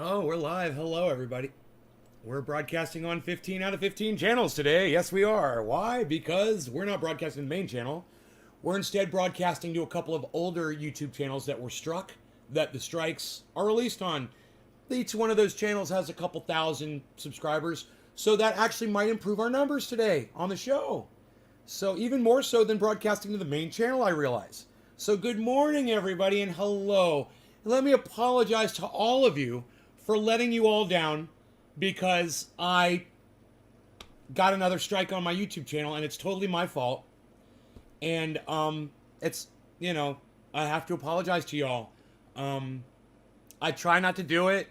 Oh, we're live. Hello, everybody. We're broadcasting on 15 out of 15 channels today. Yes, we are. Why? Because we're not broadcasting the main channel. We're instead broadcasting to a couple of older YouTube channels that were struck, that the strikes are released on. Each one of those channels has a couple thousand subscribers, so that actually might improve our numbers today on the show. So, even more so than broadcasting to the main channel, I realize. So, good morning, everybody, and hello. Let me apologize to all of you for letting you all down because I got another strike on my YouTube channel, and it's totally my fault. And it's I have to apologize to y'all. I try not to do it.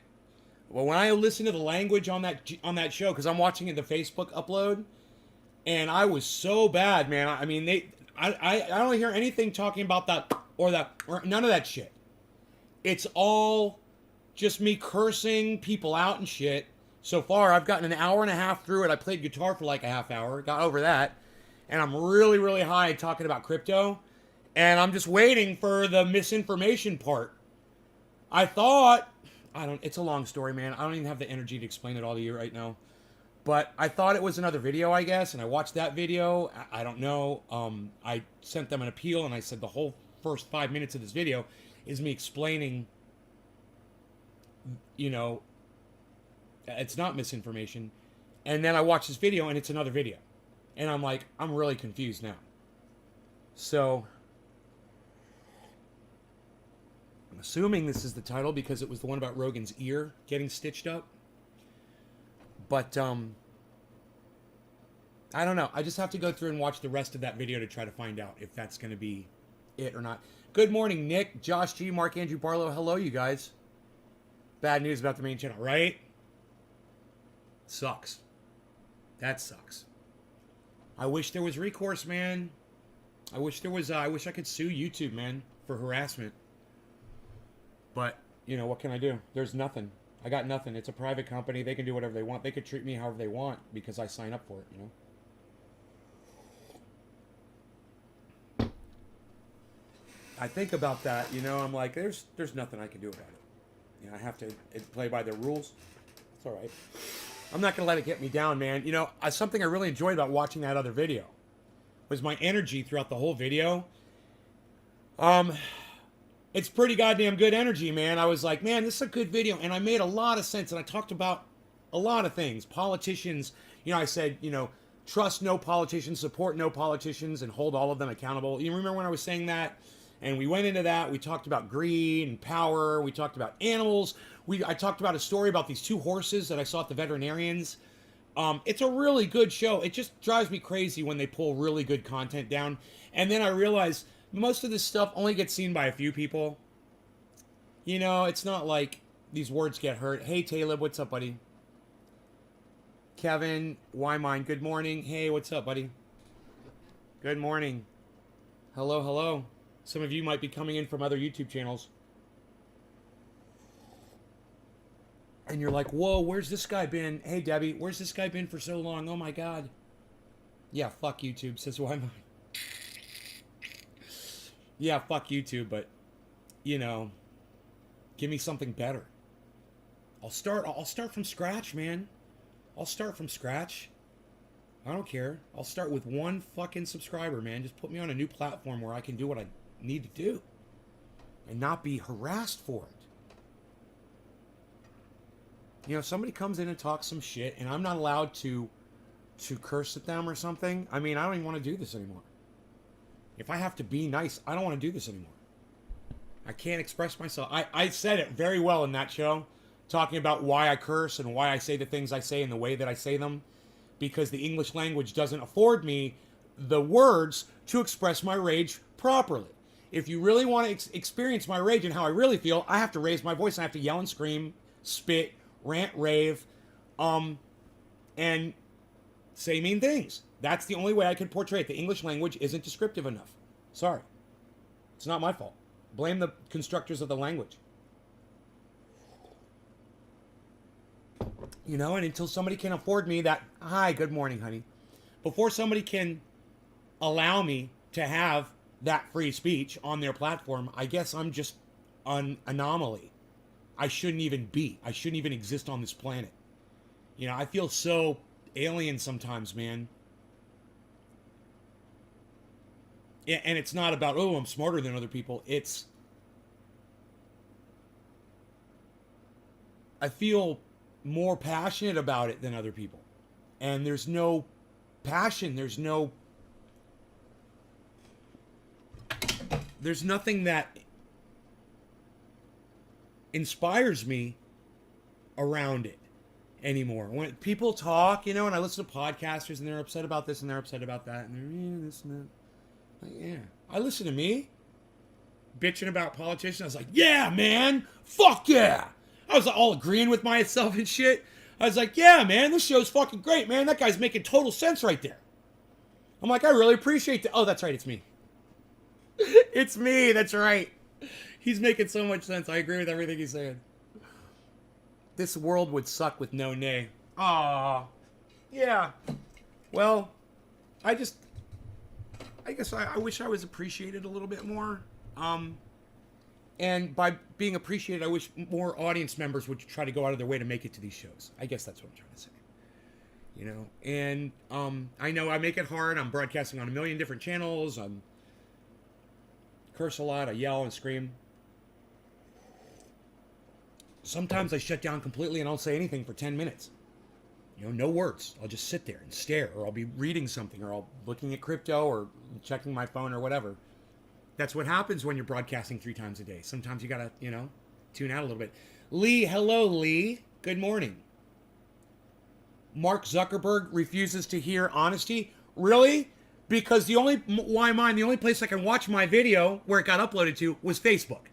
Well, when I listen to the language on that show, because I'm watching it the Facebook upload, and I was so bad, man. I mean, I don't hear anything talking about that or none of that shit. It's all just me cursing people out and shit. So far, I've gotten an hour and a half through it. I played guitar for like a half hour, got over that, and I'm really, really high talking about crypto, and I'm just waiting for the misinformation part. I thought, it's a long story, man. I don't even have the energy to explain it all to you right now. But I thought it was another video, I guess, and I watched that video. I don't know. I sent them an appeal, and I said the whole first 5 minutes of this video is me explaining, it's not misinformation. And then I watched this video, and it's another video. And I'm like, I'm really confused now. So, I'm assuming this is the title because it was the one about Rogan's ear getting stitched up. But, I don't know. I just have to go through and watch the rest of that video to try to find out if that's going to be it or not. Good morning, Nick, Josh G, Mark Andrew Barlow. Hello, you guys. Bad news about the main channel, right? Sucks. That sucks. I wish there was recourse, man. I wish I could sue YouTube, man, for harassment. But, what can I do? There's nothing. I got nothing. It's a private company. They can do whatever they want. They could treat me however they want because I sign up for it, I think about that, I'm like, there's nothing I can do about it. I have to play by the rules. It's all right. I'm not going to let it get me down, man. Something I really enjoyed about watching that other video was my energy throughout the whole video. It's pretty goddamn good energy, man. I was like, man, this is a good video. And I made a lot of sense. And I talked about a lot of things. Politicians, I said, trust no politicians, support no politicians, and hold all of them accountable. You remember when I was saying that? And we went into that. We talked about greed and power. We talked about animals. I talked about a story about these two horses that I saw at the veterinarians. It's a really good show. It just drives me crazy when they pull really good content down. And then I realized most of this stuff only gets seen by a few people. It's not like these words get hurt. Hey, Taleb, what's up, buddy? Kevin, why mine? Good morning. Hey, what's up, buddy? Good morning. Hello, hello. Some of you might be coming in from other YouTube channels. And you're like, whoa, where's this guy been? Hey, Debbie, where's this guy been for so long? Oh, my God. Yeah, fuck YouTube, says why mine. Yeah, fuck YouTube, but, give me something better. I'll start from scratch, man. I'll start from scratch. I don't care. I'll start with one fucking subscriber, man. Just put me on a new platform where I can do what I need to do and not be harassed for it. Somebody comes in and talks some shit and I'm not allowed to curse at them or something. I mean, I don't even want to do this anymore. If I have to be nice, I don't want to do this anymore. I can't express myself. I said it very well in that show, talking about why I curse and why I say the things I say in the way that I say them, because the English language doesn't afford me the words to express my rage properly. If you really want to experience my rage and how I really feel, I have to raise my voice. I have to yell and scream, spit, rant, rave, and say mean things. That's the only way I can portray it. The English language isn't descriptive enough. Sorry. It's not my fault. Blame the constructors of the language. And until somebody can afford me that, hi, good morning, honey. Before somebody can allow me to have that free speech on their platform, I guess I'm just an anomaly. I shouldn't even be. I shouldn't even exist on this planet. You know, I feel so alien sometimes, man. Yeah, and it's not about, oh, I'm smarter than other people. It's, I feel more passionate about it than other people. And there's no passion. There's nothing that inspires me around it anymore. When people talk, you know, and I listen to podcasters and they're upset about this and they're upset about that and they're this and that. Like, yeah. I listen to me bitching about politicians. I was like, yeah, man. Fuck yeah. I was all agreeing with myself and shit. I was like, yeah, man, this show's fucking great, man. That guy's making total sense right there. I'm like, I really appreciate that. Oh, that's right. It's me. It's me. That's right. He's making so much sense. I agree with everything he's saying. This world would suck with no Nay. Aw. Yeah. Well, I guess I wish I was appreciated a little bit more. And by being appreciated, I wish more audience members would try to go out of their way to make it to these shows. I guess that's what I'm trying to say. You know, and I know I make it hard. I'm broadcasting on a million different channels. I curse a lot. I yell and scream. Sometimes I shut down completely and I don't say anything for 10 minutes. You know, no words. I'll just sit there and stare, or I'll be reading something, or I'll looking at crypto, or checking my phone, or whatever. That's what happens when you're broadcasting 3 times a day. Sometimes you gotta, you know, tune out a little bit. Lee, hello, Lee. Good morning. Mark Zuckerberg refuses to hear honesty. Really? Because the only place I can watch my video where it got uploaded to was Facebook.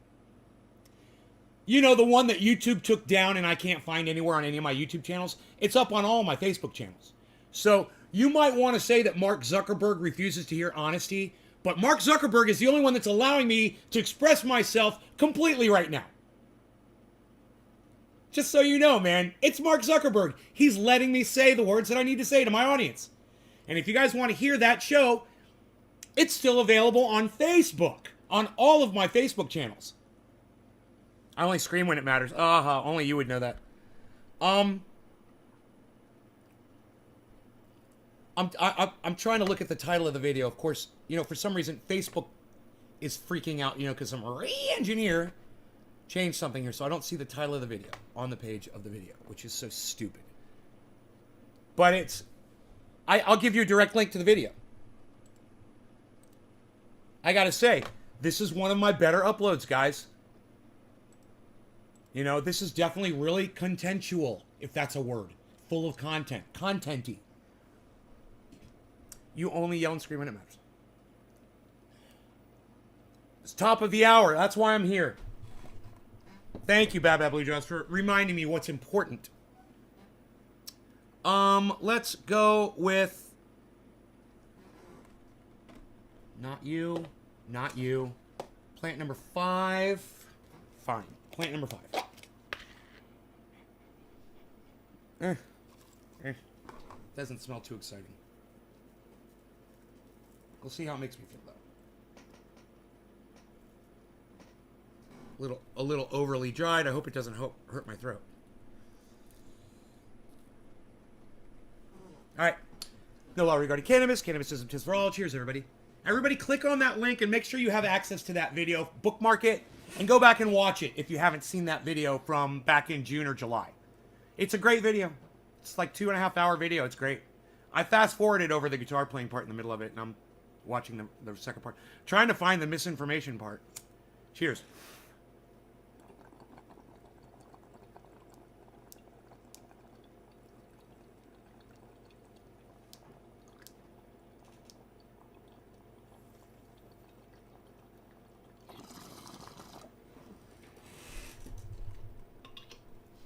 You know, the one that YouTube took down and I can't find anywhere on any of my YouTube channels? It's up on all my Facebook channels. So you might want to say that Mark Zuckerberg refuses to hear honesty, but Mark Zuckerberg is the only one that's allowing me to express myself completely right now. Just so you know, man, it's Mark Zuckerberg. He's letting me say the words that I need to say to my audience. And if you guys want to hear that show, it's still available on Facebook, on all of my Facebook channels. I only scream when it matters. Only you would know that. I'm trying to look at the title of the video. Of course, you know, for some reason, Facebook is freaking out, you know, because some re-engineer changed something here. So I don't see the title of the video on the page of the video, which is so stupid. But it's... I'll give you a direct link to the video. I gotta say, this is one of my better uploads, guys. You know, this is definitely really contentual, if that's a word. Full of content. Contenty. You only yell and scream when it matters. It's top of the hour. That's why I'm here. Thank you, Bab Blue Jaws, for reminding me what's important. Let's go with... Not you. Not you. Plant number 5. Fine. Plant number 5. Doesn't smell too exciting. We'll see how it makes me feel, though. A little overly dried. I hope it doesn't hurt my throat. All right. No law regarding cannabis. Cannabis isn't just for all. Cheers, everybody. Everybody click on that link and make sure you have access to that video. Bookmark it and go back and watch it if you haven't seen that video from back in June or July. It's a great video. It's like 2.5 hour video. It's great. I fast forwarded over the guitar playing part in the middle of it, and I'm watching the second part. Trying to find the misinformation part. Cheers.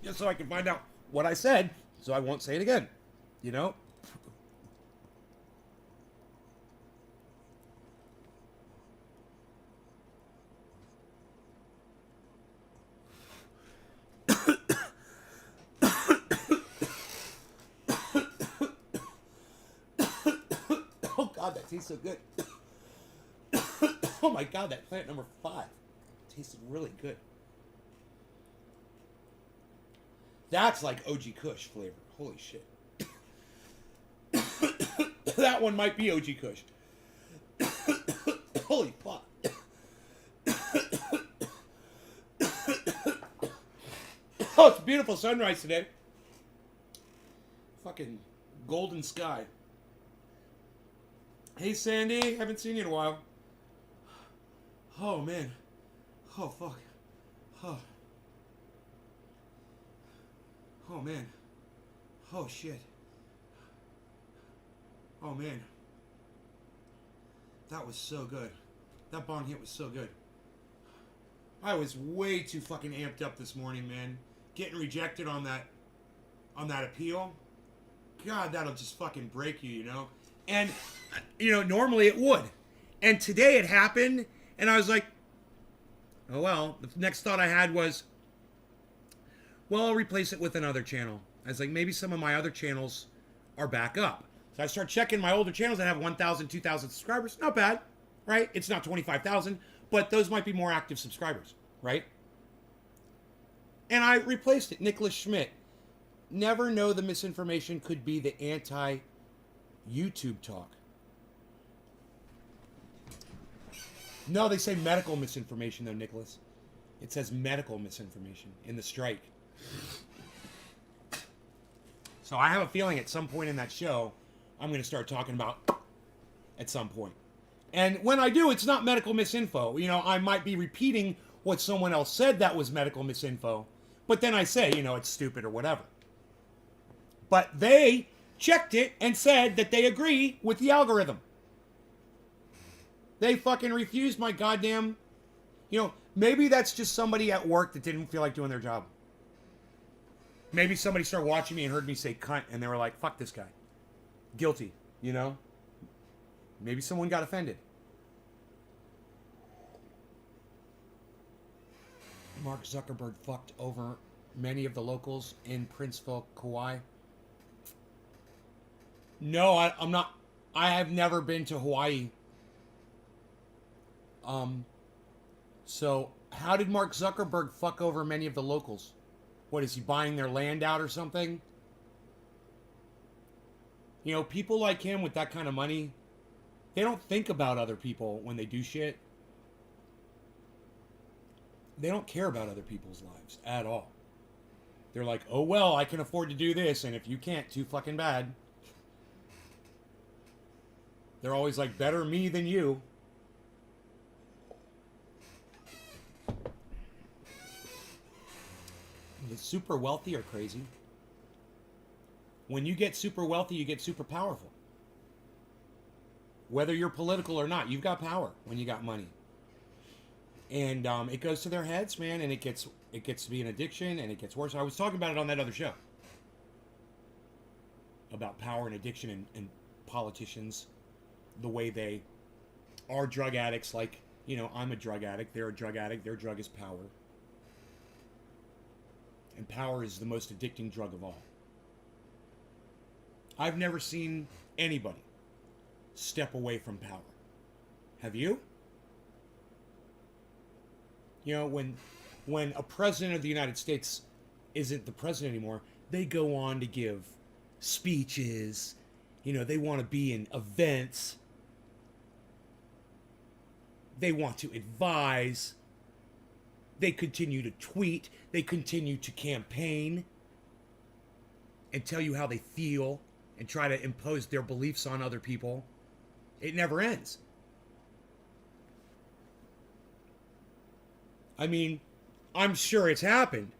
Just so I can find out what I said, so I won't say it again. You know? Oh God, that tastes so good. Oh my God, that plant number 5 tasted really good. That's like OG Kush flavor. Holy shit. That one might be OG Kush. Holy fuck. Oh, it's a beautiful sunrise today. Fucking golden sky. Hey, Sandy. Haven't seen you in a while. Oh, man. Oh, fuck. Oh. Oh, man. Oh, shit. Oh, man. That was so good. That bong hit was so good. I was way too fucking amped up this morning, man. Getting rejected on that appeal. God, that'll just fucking break you, you know? And, you know, normally it would. And today it happened, and I was like, oh, well. The next thought I had was, well, I'll replace it with another channel. I was like, maybe some of my other channels are back up. So I start checking my older channels that have 1,000, 2,000 subscribers. Not bad, right? It's not 25,000, but those might be more active subscribers, right? And I replaced it. Nicholas Schmidt. Never know the misinformation could be the anti-YouTube talk. No, they say medical misinformation, though, Nicholas. It says medical misinformation in the strike. So I have a feeling at some point in that show, I'm going to start talking about at some point. And when I do, it's not medical misinfo. You know, I might be repeating what someone else said that was medical misinfo. But then I say, you know, it's stupid or whatever. But they checked it and said that they agree with the algorithm. They fucking refused my goddamn... You know, maybe that's just somebody at work that didn't feel like doing their job. Maybe somebody started watching me and heard me say cunt and they were like, fuck this guy. Guilty, you know? Maybe someone got offended. Mark Zuckerberg fucked over many of the locals in Princeville, Kauai. No, I'm not. I have never been to Hawaii. So how did Mark Zuckerberg fuck over many of the locals? What, is he buying their land out or something? You know, people like him with that kind of money, they don't think about other people when they do shit. They don't care about other people's lives at all. They're like, oh, well, I can afford to do this, and if you can't, too fucking bad. They're always like, better me than you. The super wealthy are crazy. When you get super wealthy, you get super powerful. Whether you're political or not, you've got power when you got money. And it goes to their heads, man, and it gets to be an addiction, and it gets worse. I was talking about it on that other show. About power and addiction and politicians, the way they are drug addicts. Like, you know, I'm a drug addict, they're a drug addict, their drug is power. And power is the most addicting drug of all. I've never seen anybody step away from power. Have you? You know, when a president of the United States isn't the president anymore, they go on to give speeches. You know, they want to be in events. They want to advise. They continue to tweet. They continue to campaign and tell you how they feel and try to impose their beliefs on other people. It never ends. I mean, I'm sure it's happened.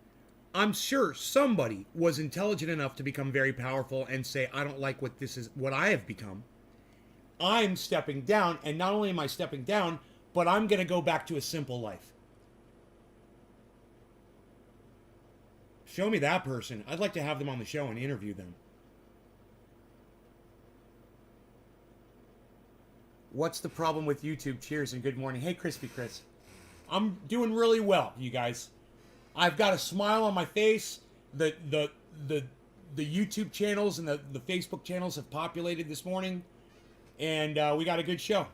I'm sure somebody was intelligent enough to become very powerful and say, I don't like what I have become. I'm stepping down, and not only am I stepping down, but I'm going to go back to a simple life. Show me that person. I'd like to have them on the show and interview them. What's the problem with YouTube? Cheers and good morning. Hey, Crispy Chris. I'm doing really well, you guys. I've got a smile on my face. The YouTube channels and the Facebook channels have populated this morning. And we got a good show.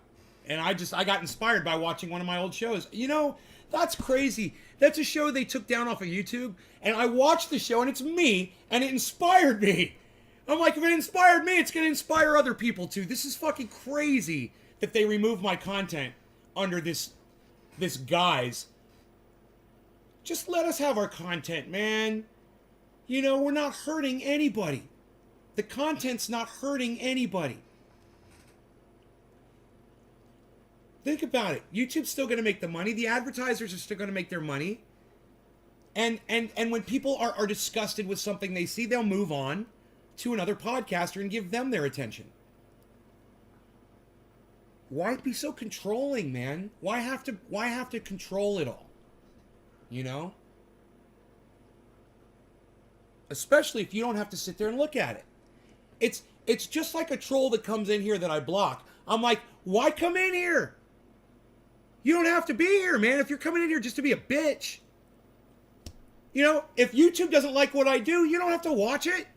And I got inspired by watching one of my old shows. You know, that's crazy. That's a show they took down off of YouTube, and I watched the show, and it's me, and it inspired me. I'm like, if it inspired me, it's going to inspire other people too. This is fucking crazy that they remove my content under this guise. Just let us have our content, man. You know, we're not hurting anybody. The content's not hurting anybody. Think about it. YouTube's still going to make the money. The advertisers are still going to make their money. And when people are disgusted with something they see, they'll move on to another podcaster and give them their attention. Why be so controlling, man? Why have to control it all? You know? Especially if you don't have to sit there and look at it. It's just like a troll that comes in here that I block. I'm like, why come in here? You don't have to be here, man. If you're coming in here just to be a bitch. You know, if YouTube doesn't like what I do, you don't have to watch it.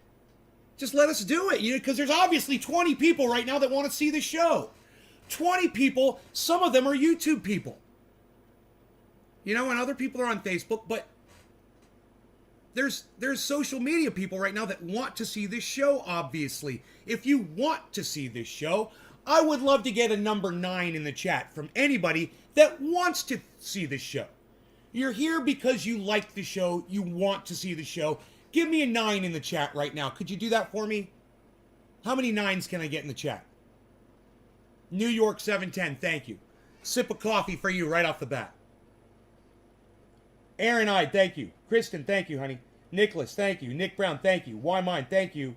Just let us do it. You know, because there's obviously 20 people right now that want to see the show. 20 people, some of them are YouTube people. You know, and other people are on Facebook, but there's social media people right now that want to see this show, obviously. If you want to see this show, I would love to get a number 9 in the chat from anybody that wants to see the show. You're here because you like the show, you want to see the show. Give me a 9 in the chat right now. Could you do that for me? How many 9s can I get in the chat? New York 710, thank you. Sip of coffee for you right off the bat. Aaron I, thank you. Kristen, thank you, honey. Nicholas, thank you. Nick Brown, thank you. Why Mine, thank you.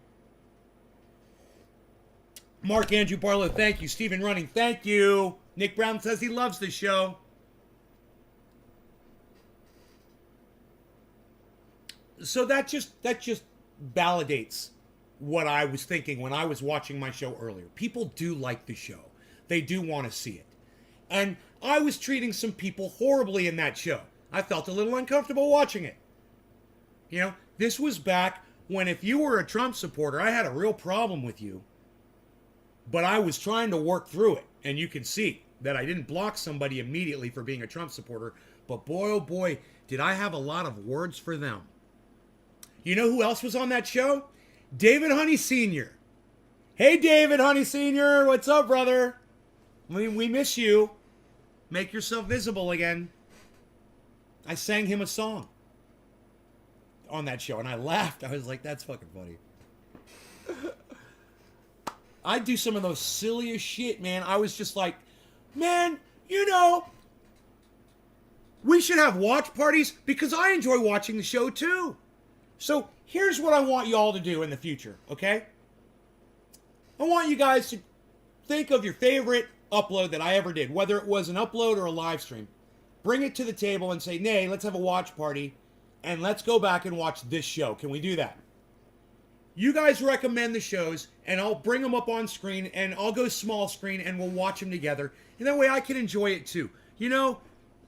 Mark Andrew Barlow, thank you. Stephen Running, thank you. Nick Brown says he loves the show. So that just validates what I was thinking when I was watching my show earlier. People do like the show. They do want to see it. And I was treating some people horribly in that show. I felt a little uncomfortable watching it. You know, this was back when if you were a Trump supporter, I had a real problem with you. But I was trying to work through it. And you can see that I didn't block somebody immediately for being a Trump supporter. But boy, oh boy, did I have a lot of words for them. You know who else was on that show? David Honey Sr. Hey, David Honey Sr. What's up, brother? We miss you. Make yourself visible again. I sang him a song on that show, and I laughed. I was like, that's fucking funny. I do some of those silliest shit, man. I was just like, man, you know, we should have watch parties because I enjoy watching the show too. So here's what I want you all to do in the future, okay? I want you guys to think of your favorite upload that I ever did, whether it was an upload or a live stream. Bring it to the table and say, Nay, let's have a watch party, and let's go back and watch this show. Can we do that? You guys recommend the shows, and I'll bring them up on screen, and I'll go small screen, and we'll watch them together. And that way I can enjoy it too. You know,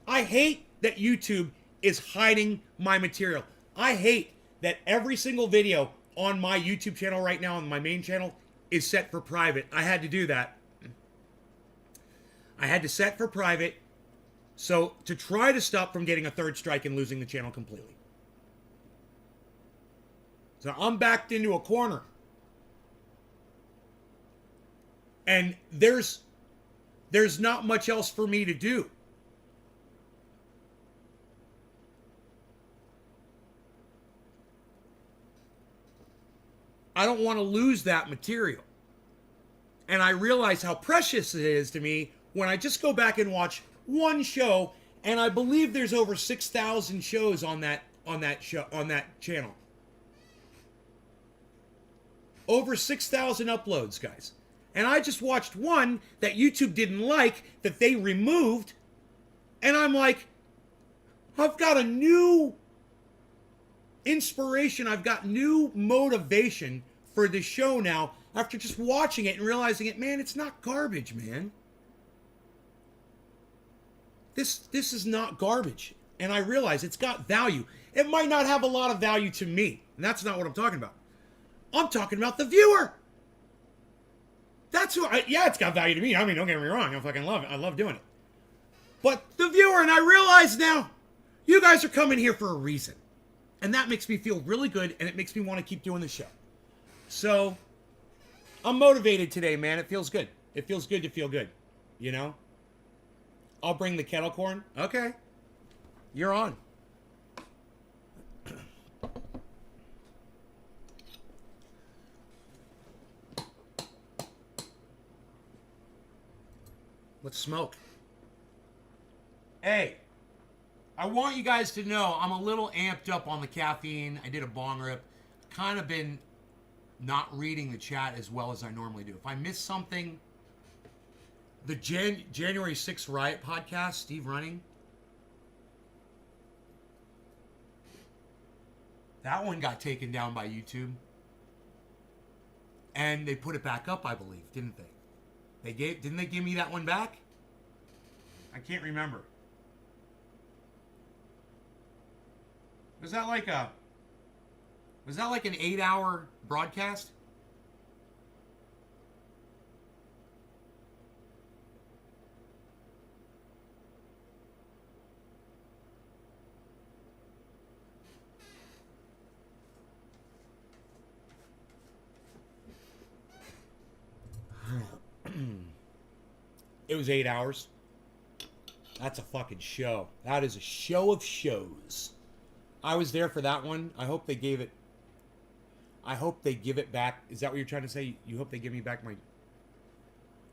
I hate that YouTube is hiding my material. I hate that every single video on my YouTube channel right now, on my main channel, is set for private. I had to do that. I had to set for private, so to try to stop from getting a third strike and losing the channel completely. So I'm backed into a corner. And there's not much else for me to do. I don't want to lose that material. And I realize how precious it is to me when I just go back and watch one show, and I believe there's over 6,000 shows on that channel. Over 6,000 uploads, guys. And I just watched one that YouTube didn't like, that they removed, and I'm like, I've got a new inspiration, I've got new motivation for the show now after just watching it and realizing it, man, it's not garbage, man. This is not garbage. And I realize it's got value. It might not have a lot of value to me. And that's not what I'm talking about. I'm talking about the viewer. that's who yeah, it's got value to me. I mean, don't get me wrong. I fucking love it. I love doing it. But the viewer, and I realize now, you guys are coming here for a reason. And that makes me feel really good, and it makes me want to keep doing the show. So, I'm motivated today, man. It feels good. It feels good to feel good. You know? I'll bring the kettle corn. Okay. You're on. Let's smoke. Hey, I want you guys to know I'm a little amped up on the caffeine. I did a bong rip. Kind of been not reading the chat as well as I normally do. If I miss something, the January 6th Riot podcast, Steve Running, that one got taken down by YouTube. And they put it back up, I believe, didn't they? Didn't they give me that one back? I can't remember. Was that like an 8-hour broadcast? It was 8 hours. That's a fucking show. That is a show of shows. I was there for that one. I hope they give it back. Is that what you're trying to say? You hope they give me back my...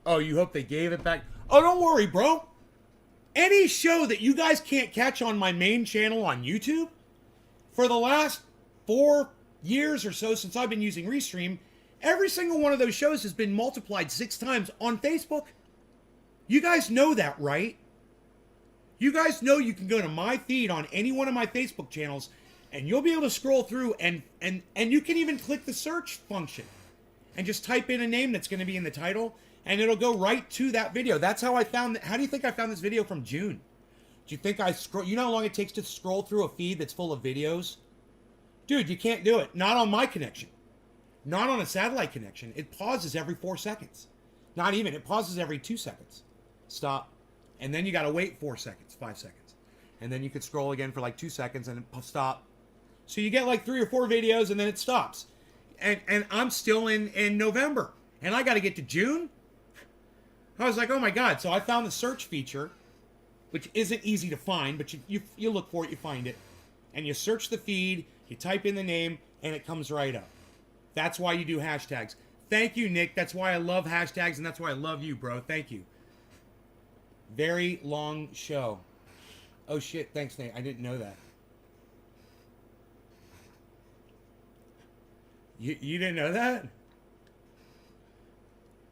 Oh, you hope they gave it back? Oh, don't worry, bro. Any show that you guys can't catch on my main channel on YouTube, for the last 4 years or so since I've been using Restream, every single one of those shows has been multiplied 6 times on Facebook. You guys know that, right? You guys know you can go to my feed on any one of my Facebook channels and you'll be able to scroll through and you can even click the search function and just type in a name that's going to be in the title and it'll go right to that video. That's how I found... How do you think I found this video from June? Do you think I scroll... You know how long it takes to scroll through a feed that's full of videos? Dude, you can't do it. Not on my connection. Not on a satellite connection. It pauses every 4 seconds. Not even. It pauses every 2 seconds. Stop. And then you got to wait 4 seconds, 5 seconds. And then you could scroll again for like 2 seconds and stop. So you get like 3 or 4 videos and then it stops. And I'm still in November. And I got to get to June. I was like, oh my God. So I found the search feature, which isn't easy to find, but you look for it, you find it. And you search the feed, you type in the name, and it comes right up. That's why you do hashtags. Thank you, Nick. That's why I love hashtags, and that's why I love you, bro. Thank you. Very long show. Oh, shit. Thanks, Nate. I didn't know that. You didn't know that?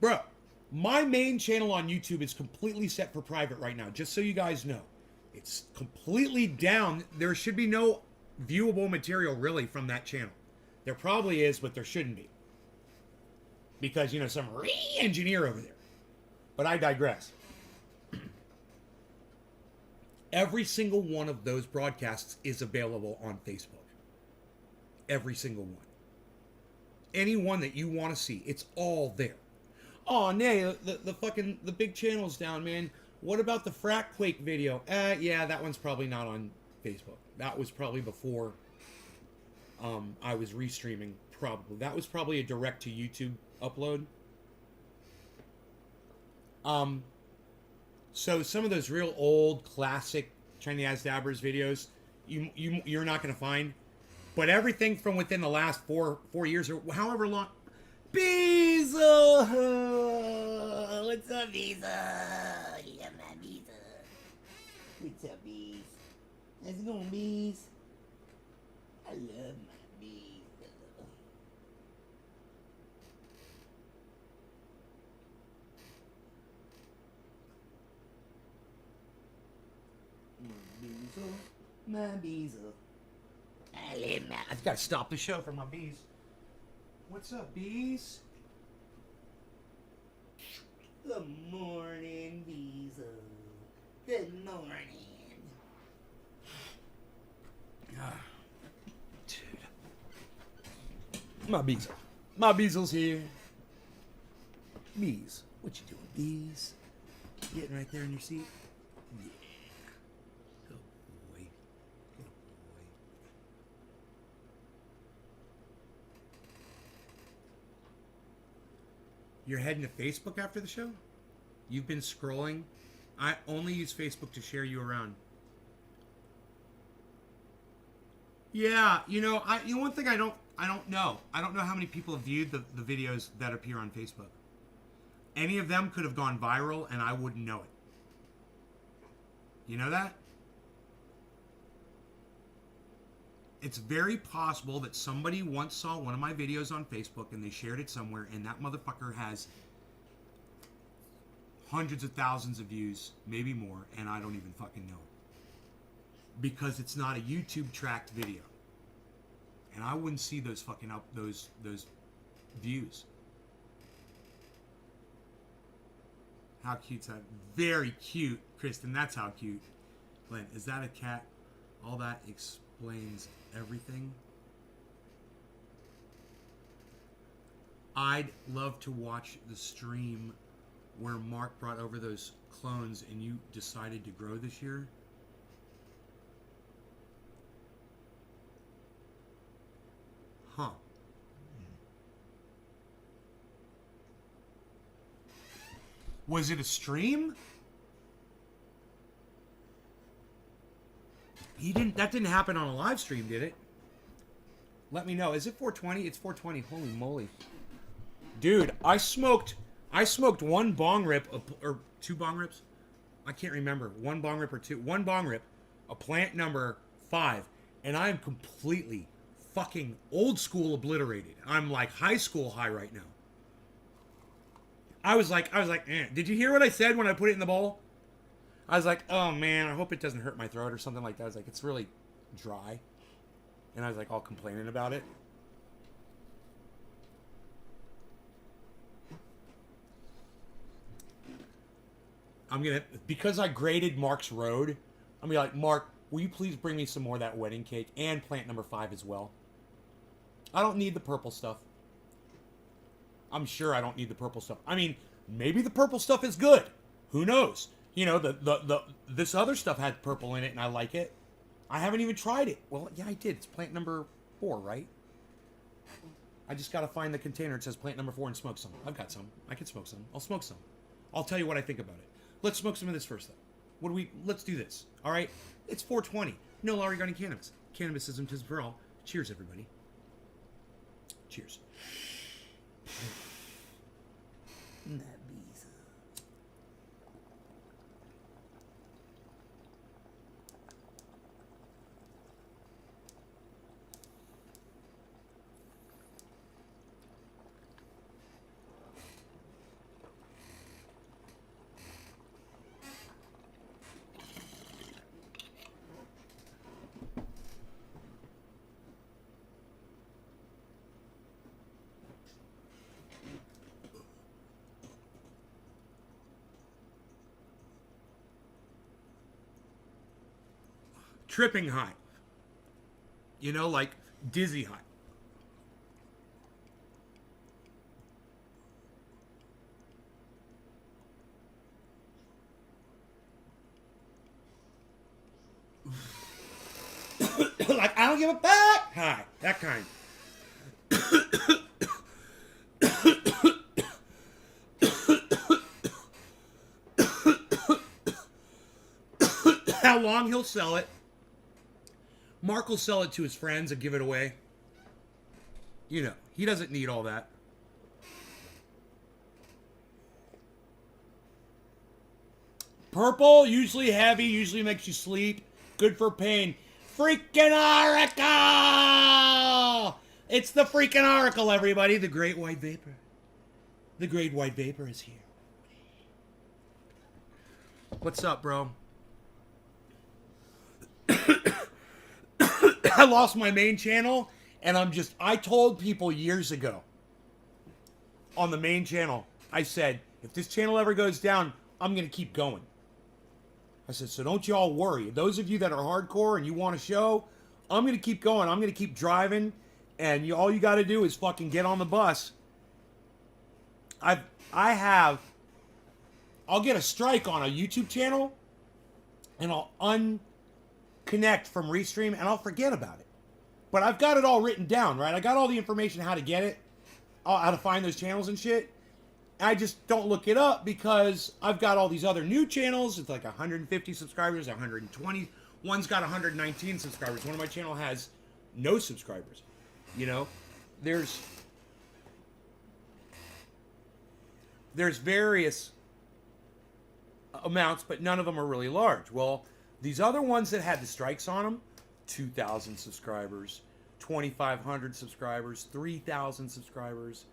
Bro, my main channel on YouTube is completely set for private right now, just so you guys know. It's completely down. There should be no viewable material, really, from that channel. There probably is, but there shouldn't be. Because, you know, some re-engineer over there. But I digress. Every single one of those broadcasts is available on Facebook. Every single one. Any one that you want to see, it's all there. Oh, nay, the big channel's down, man. What about the Frack Quake video? Yeah, that one's probably not on Facebook. That was probably before I was restreaming, probably. That was probably a direct to YouTube upload. So some of those real old classic Chinese Dabbers videos, you're not going to find. But everything from within the last four years or however long. Beezle! What's up, Beezle? Yeah, my Beezle. What's up, Beez? How's it going, Beez? I love my Beez. My Beezle. I've got to stop the show for my bees. What's up, bees? Good morning, Beezle. Good morning. Dude. My Beezle. My Beezle's here. Bees. What you doing, Bees? Getting right there in your seat? Yeah. Good boy. Good boy. You're heading to Facebook after the show? You've been scrolling? I only use Facebook to share you around. Yeah, one thing I don't know. I don't know how many people have viewed the videos that appear on Facebook. Any of them could have gone viral and I wouldn't know it. You know that? It's very possible that somebody once saw one of my videos on Facebook and they shared it somewhere, and that motherfucker has hundreds of thousands of views, maybe more, and I don't even fucking know it. Because it's not a YouTube tracked video. And I wouldn't see those fucking those views. How cute's that? Very cute, Kristen. That's how cute. Glenn, is that a cat? All that explains everything. I'd love to watch the stream where Mark brought over those clones and you decided to grow this year. Huh. Was it a stream? That didn't happen on a live stream, did it? Let me know. Is it 420? It's 420. Holy moly. Dude, I smoked one bong rip, or two bong rips? I can't remember. One bong rip or two. One bong rip, a plant number 5, and I am completely fucking old school obliterated. I'm like high school high right now. I was like, Did you hear what I said when I put it in the bowl? I was like, oh man, I hope it doesn't hurt my throat or something like that. I was like, it's really dry. And I was like all complaining about it. Because I graded Mark's road, I'm gonna be like, Mark, will you please bring me some more of that wedding cake and plant number 5 as well? I don't need the purple stuff. I'm sure I don't need the purple stuff. I mean, maybe the purple stuff is good. Who knows? This other stuff had purple in it and I like it. I haven't even tried it. Well, yeah, I did. It's plant number 4, right? I just gotta find the container. It says plant number 4 and smoke some. I've got some. I can smoke some. I'll smoke some. I'll tell you what I think about it. Let's smoke some of this first, though. Let's do this. All right? It's 420. No law regarding cannabis. Cannabisism tis for all. Cheers, everybody. Cheers. Tripping high. Like dizzy high. Like, I don't give a fuck high. That kind. How long he'll sell it. Mark will sell it to his friends and give it away. He doesn't need all that. Purple, usually heavy, usually makes you sleep. Good for pain. Freaking Oracle! It's the freaking Oracle, everybody. The Great White Vapor. The Great White Vapor is here. What's up, bro? I lost my main channel, and I told people years ago on the main channel, I said, if this channel ever goes down, I'm going to keep going. I said, so don't y'all worry. Those of you that are hardcore and you want a show, I'm going to keep going. I'm going to keep driving, and all you got to do is fucking get on the bus. I'll get a strike on a YouTube channel and I'll unconnect from Restream and I'll forget about it. But I've got it all written down, right? I got all the information how to get it, how to find those channels and shit. I just don't look it up because I've got all these other new channels. It's like 150 subscribers, 120. One's got 119 subscribers. One of my channel has no subscribers. You know, there's various amounts, but none of them are really large. Well, these other ones that had the strikes on them, 2,000 subscribers, 2,500 subscribers, 3,000 subscribers,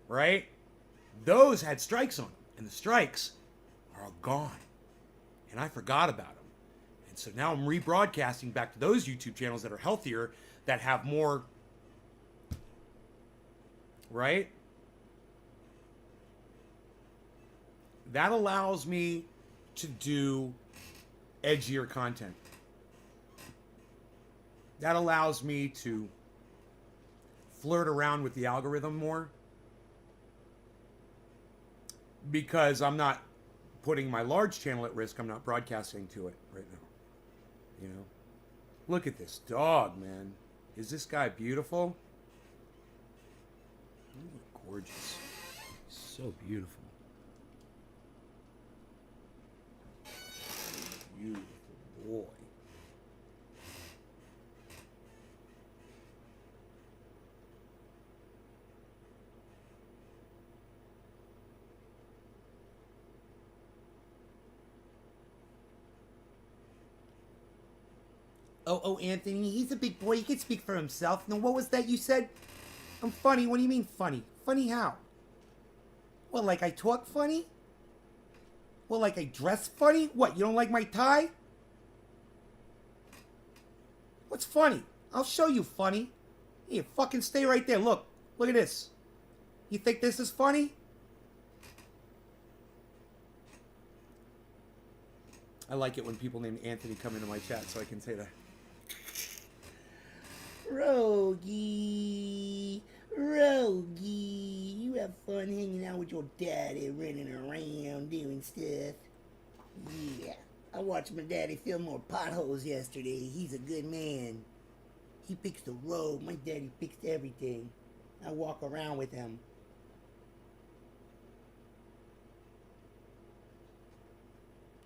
right? Those had strikes on them, and the strikes are all gone. And I forgot about them. And so now I'm rebroadcasting back to those YouTube channels that are healthier, that have more, right? That allows me to do edgier content. That allows me to flirt around with the algorithm more, because I'm not putting my large channel at risk. I'm not broadcasting to it right now. You know? Look at this dog, man. Is this guy beautiful? Gorgeous. So beautiful. Beautiful boy. Oh, Anthony, he's a big boy. He can speak for himself. Now, what was that you said? I'm funny. What do you mean funny? Funny how? What, like I talk funny? What, like I dress funny? What, you don't like my tie? What's funny? I'll show you funny. Here, fucking stay right there. Look. Look at this. You think this is funny? I like it when people named Anthony come into my chat so I can say that. Rogie, you have fun hanging out with your daddy, running around, doing stuff. Yeah, I watched my daddy fill more potholes yesterday. He's a good man. He picks the road. My daddy fixed everything. I walk around with him.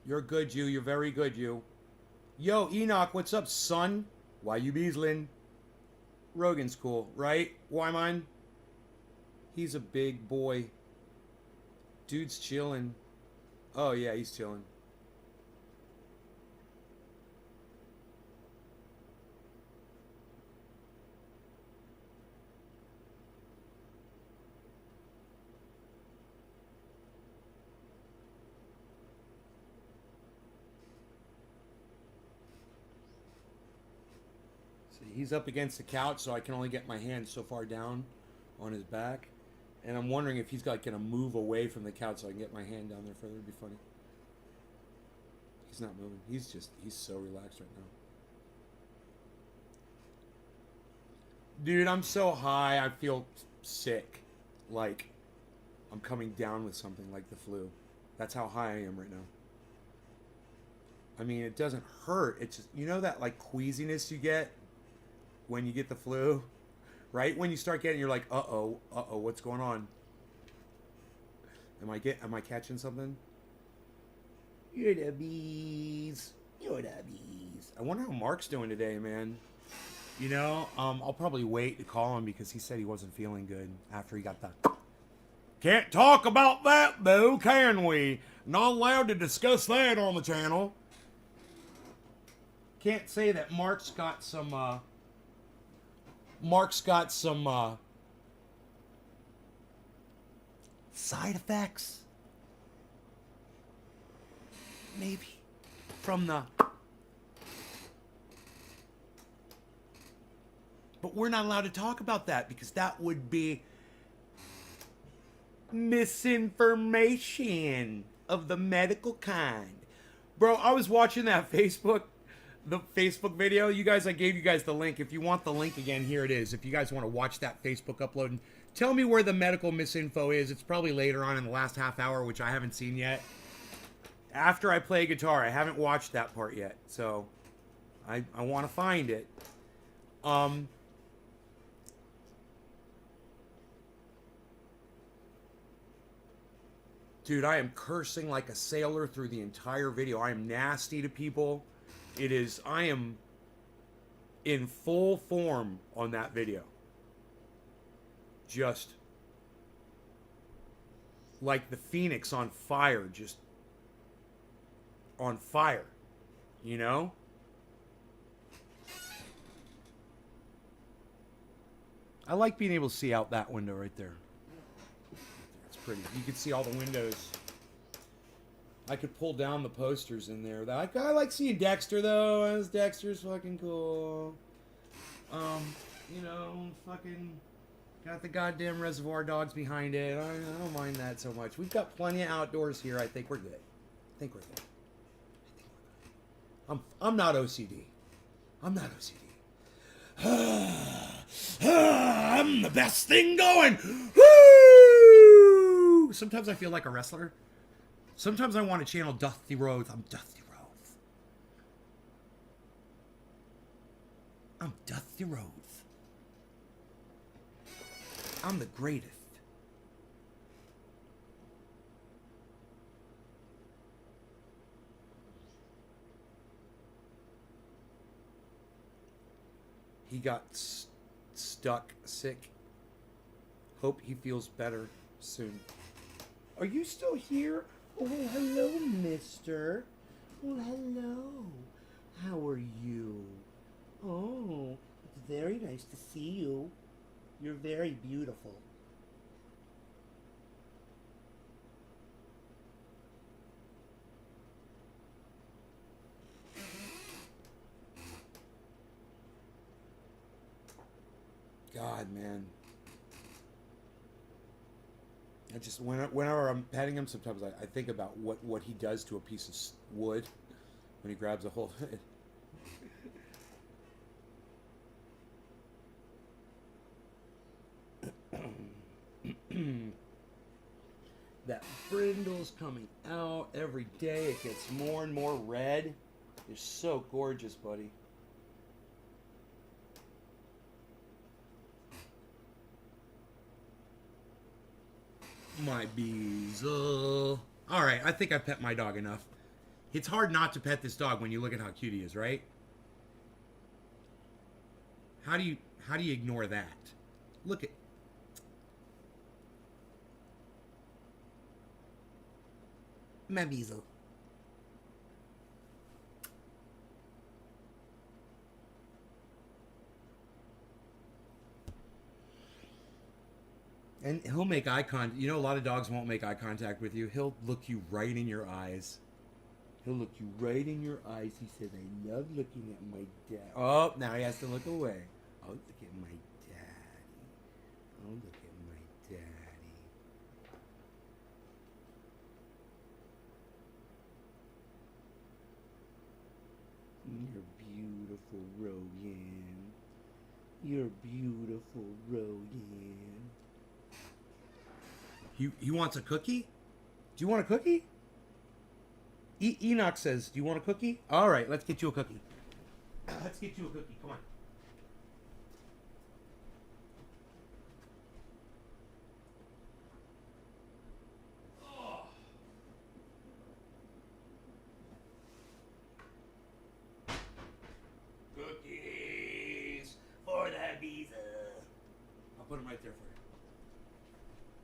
You're good, you. You're very good, you. Yo, Enoch, what's up, son? Why you beasling? Rogan's cool, right? Wyman? He's a big boy. Dude's chilling. Oh, yeah, he's chilling. He's up against the couch, so I can only get my hand so far down on his back. And I'm wondering if he's like going to move away from the couch so I can get my hand down there further. It'd be funny. He's not moving. He's so relaxed right now. Dude, I'm so high, I feel sick. Like I'm coming down with something like the flu. That's how high I am right now. I mean, it doesn't hurt. It's just, you know that like queasiness you get when you get the flu, right? When you start getting, you're like, uh-oh, what's going on? Am I catching something? You're the bees. You're the bees. I wonder how Mark's doing today, man. You know, I'll probably wait to call him because he said he wasn't feeling good after he got the... Can't talk about that, though, can we? Not allowed to discuss that on the channel. Can't say that Mark's got some, side effects. Maybe. From the... But we're not allowed to talk about that because that would be misinformation of the medical kind. Bro, I was watching that the Facebook video. You guys, I gave you guys the link. If you want the link again, here it is. If you guys want to watch that Facebook upload and Tell me where the medical misinfo is. It's probably later on in the last half hour, which I haven't seen yet. After I play guitar, I haven't watched that part yet, so I want to find it. Dude, I am cursing like a sailor through the entire video. I am nasty to people. I am in full form on that video. Just like the phoenix on fire, just on fire, you know? I like being able to see out that window right there. It's pretty. You can see all the windows. I could pull down the posters in there. I like seeing Dexter though. Dexter's fucking cool. You know, fucking got the goddamn Reservoir Dogs behind it. I don't mind that so much. We've got plenty of outdoors here. I think we're good. I'm not OCD. I'm not OCD. I'm the best thing going. Woo! Sometimes I feel like a wrestler. Sometimes I want to channel Dusty Rhodes. I'm Dusty Rhodes. I'm Dusty Rhodes. I'm the greatest. He got stuck sick. Hope he feels better soon. Are you still here? Oh, hello, mister. Oh, hello. How are you? Oh, it's very nice to see you. You're very beautiful. God, man. I just, whenever I'm petting him, sometimes I think about what he does to a piece of wood when he grabs a hold of it. That brindle's coming out every day. It gets more and more red. You're so gorgeous, buddy. My Beezle. Alright, I think I pet my dog enough. It's hard not to pet this dog when you look at how cute he is, right? How do you ignore that? Look at... My Beezle. And he'll make eye contact. You know, a lot of dogs won't make eye contact with you. He'll look you right in your eyes. He'll look you right in your eyes. He says, I love looking at my dad. Oh, now he has to look away. Oh, look at my daddy. Oh, look at my daddy. You're beautiful, Rogan. You're beautiful, Rogan. He wants a cookie? Do you want a cookie? Enoch says, do you want a cookie? All right, let's get you a cookie. Let's get you a cookie. Come on. Oh. Cookies for the Beezle. I'll put them right there for you.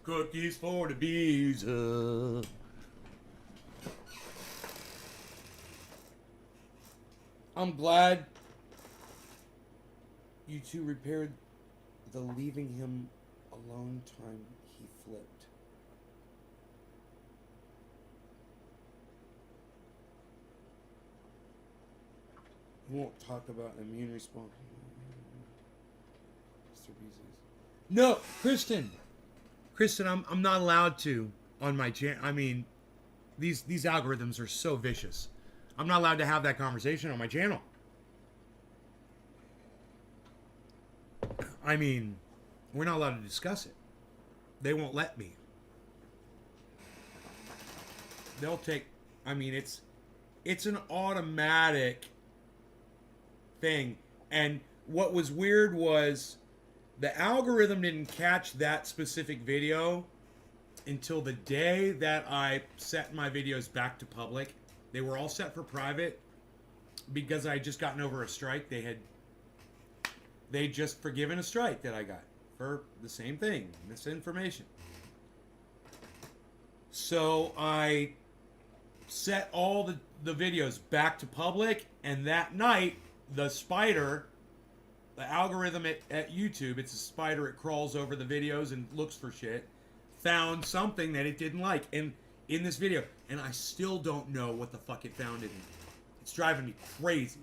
Cookies for the Beezle. I'm glad you two repaired the leaving him alone time he flipped. We won't talk about immune response. Mr. Beezle's. No, Kristen, I'm not allowed to on my channel. I mean, these algorithms are so vicious. I'm not allowed to have that conversation on my channel. I mean, we're not allowed to discuss it. They won't let me. They'll take, I mean, it's an automatic thing. And what was weird was the algorithm didn't catch that specific video until the day that I set my videos back to public. They were all set for private because I had just gotten over a strike. They just forgiven a strike that I got for the same thing, misinformation. So I set all the videos back to public, and that night the spider, the algorithm at YouTube, it's a spider, it crawls over the videos and looks for shit, found something that it didn't like in this video, and I still don't know what the fuck it found in it. It's driving me crazy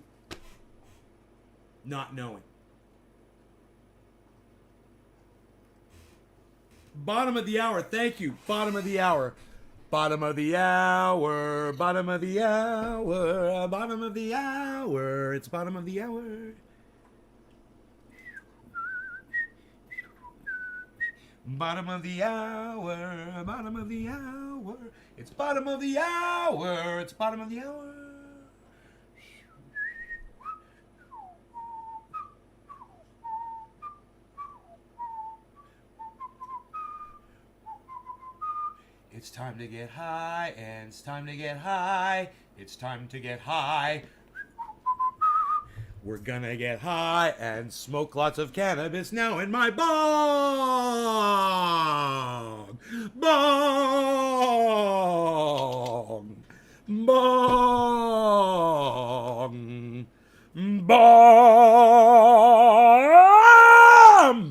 not knowing. Bottom of the hour, thank you. Bottom of the hour. Bottom of the hour, bottom of the hour, bottom of the hour, it's bottom of the hour. Bottom of the hour, bottom of the hour, it's bottom of the hour, it's bottom of the hour. It's time to get high, and it's time to get high. It's time to get high. We're gonna get high and smoke lots of cannabis now in my bong. Bong. Bong. Bong.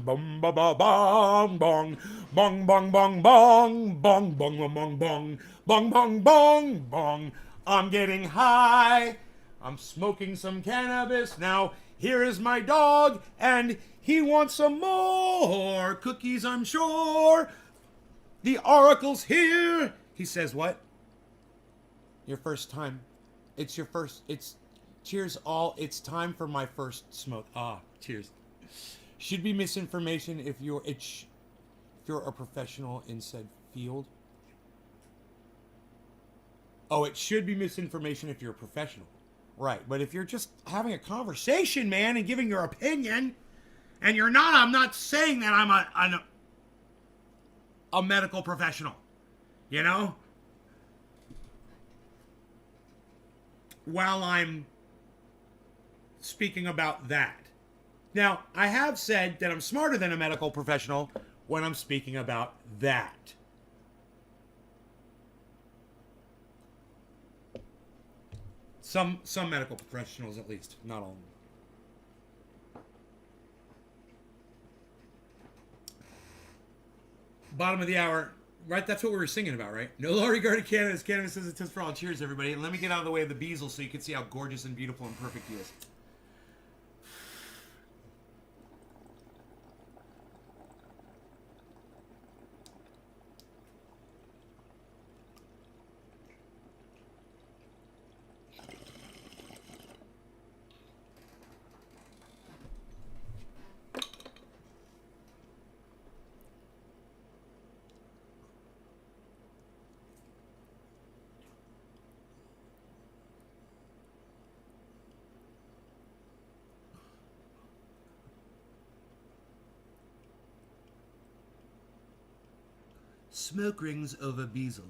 Bong, bong, bong, bong. Bong, bong, bong, bong, bong, bong, bong, bong, bong, bong, bong, bong, bong. I'm getting high. I'm smoking some cannabis. Now, here is my dog, and he wants some more cookies, I'm sure. The oracle's here. He says, what? Your first time. It's your first. It's cheers all. It's time for my first smoke. Ah, cheers. Should be misinformation if you're a professional in said field. Oh, it should be misinformation if you're a professional. Right, but if you're just having a conversation, man, and giving your opinion, and you're not, I'm not saying that I'm a medical professional, you know? While I'm speaking about that. Now, I have said that I'm smarter than a medical professional when I'm speaking about that. Some medical professionals, at least, not all of them. Bottom of the hour, right? That's what we were singing about, right? No law regarding cannabis. Cannabis is a test for all. Cheers, everybody. And let me get out of the way of the Beazle so you can see how gorgeous and beautiful and perfect he is. Smoke rings over Beazle.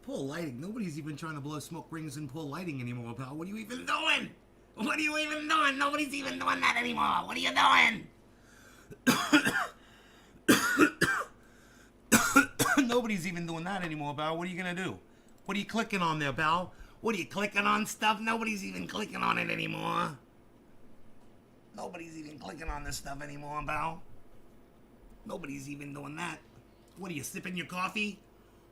Pull lighting. Nobody's even trying to blow smoke rings and pull lighting anymore, pal. What are you even doing? What are you even doing? Nobody's even doing that anymore. What are you doing? Nobody's even doing that anymore, pal. What are you gonna do? What are you clicking on there, pal? What are you clicking on stuff? Nobody's even clicking on it anymore. Nobody's even clicking on this stuff anymore, pal. Nobody's even doing that. What are you sipping your coffee?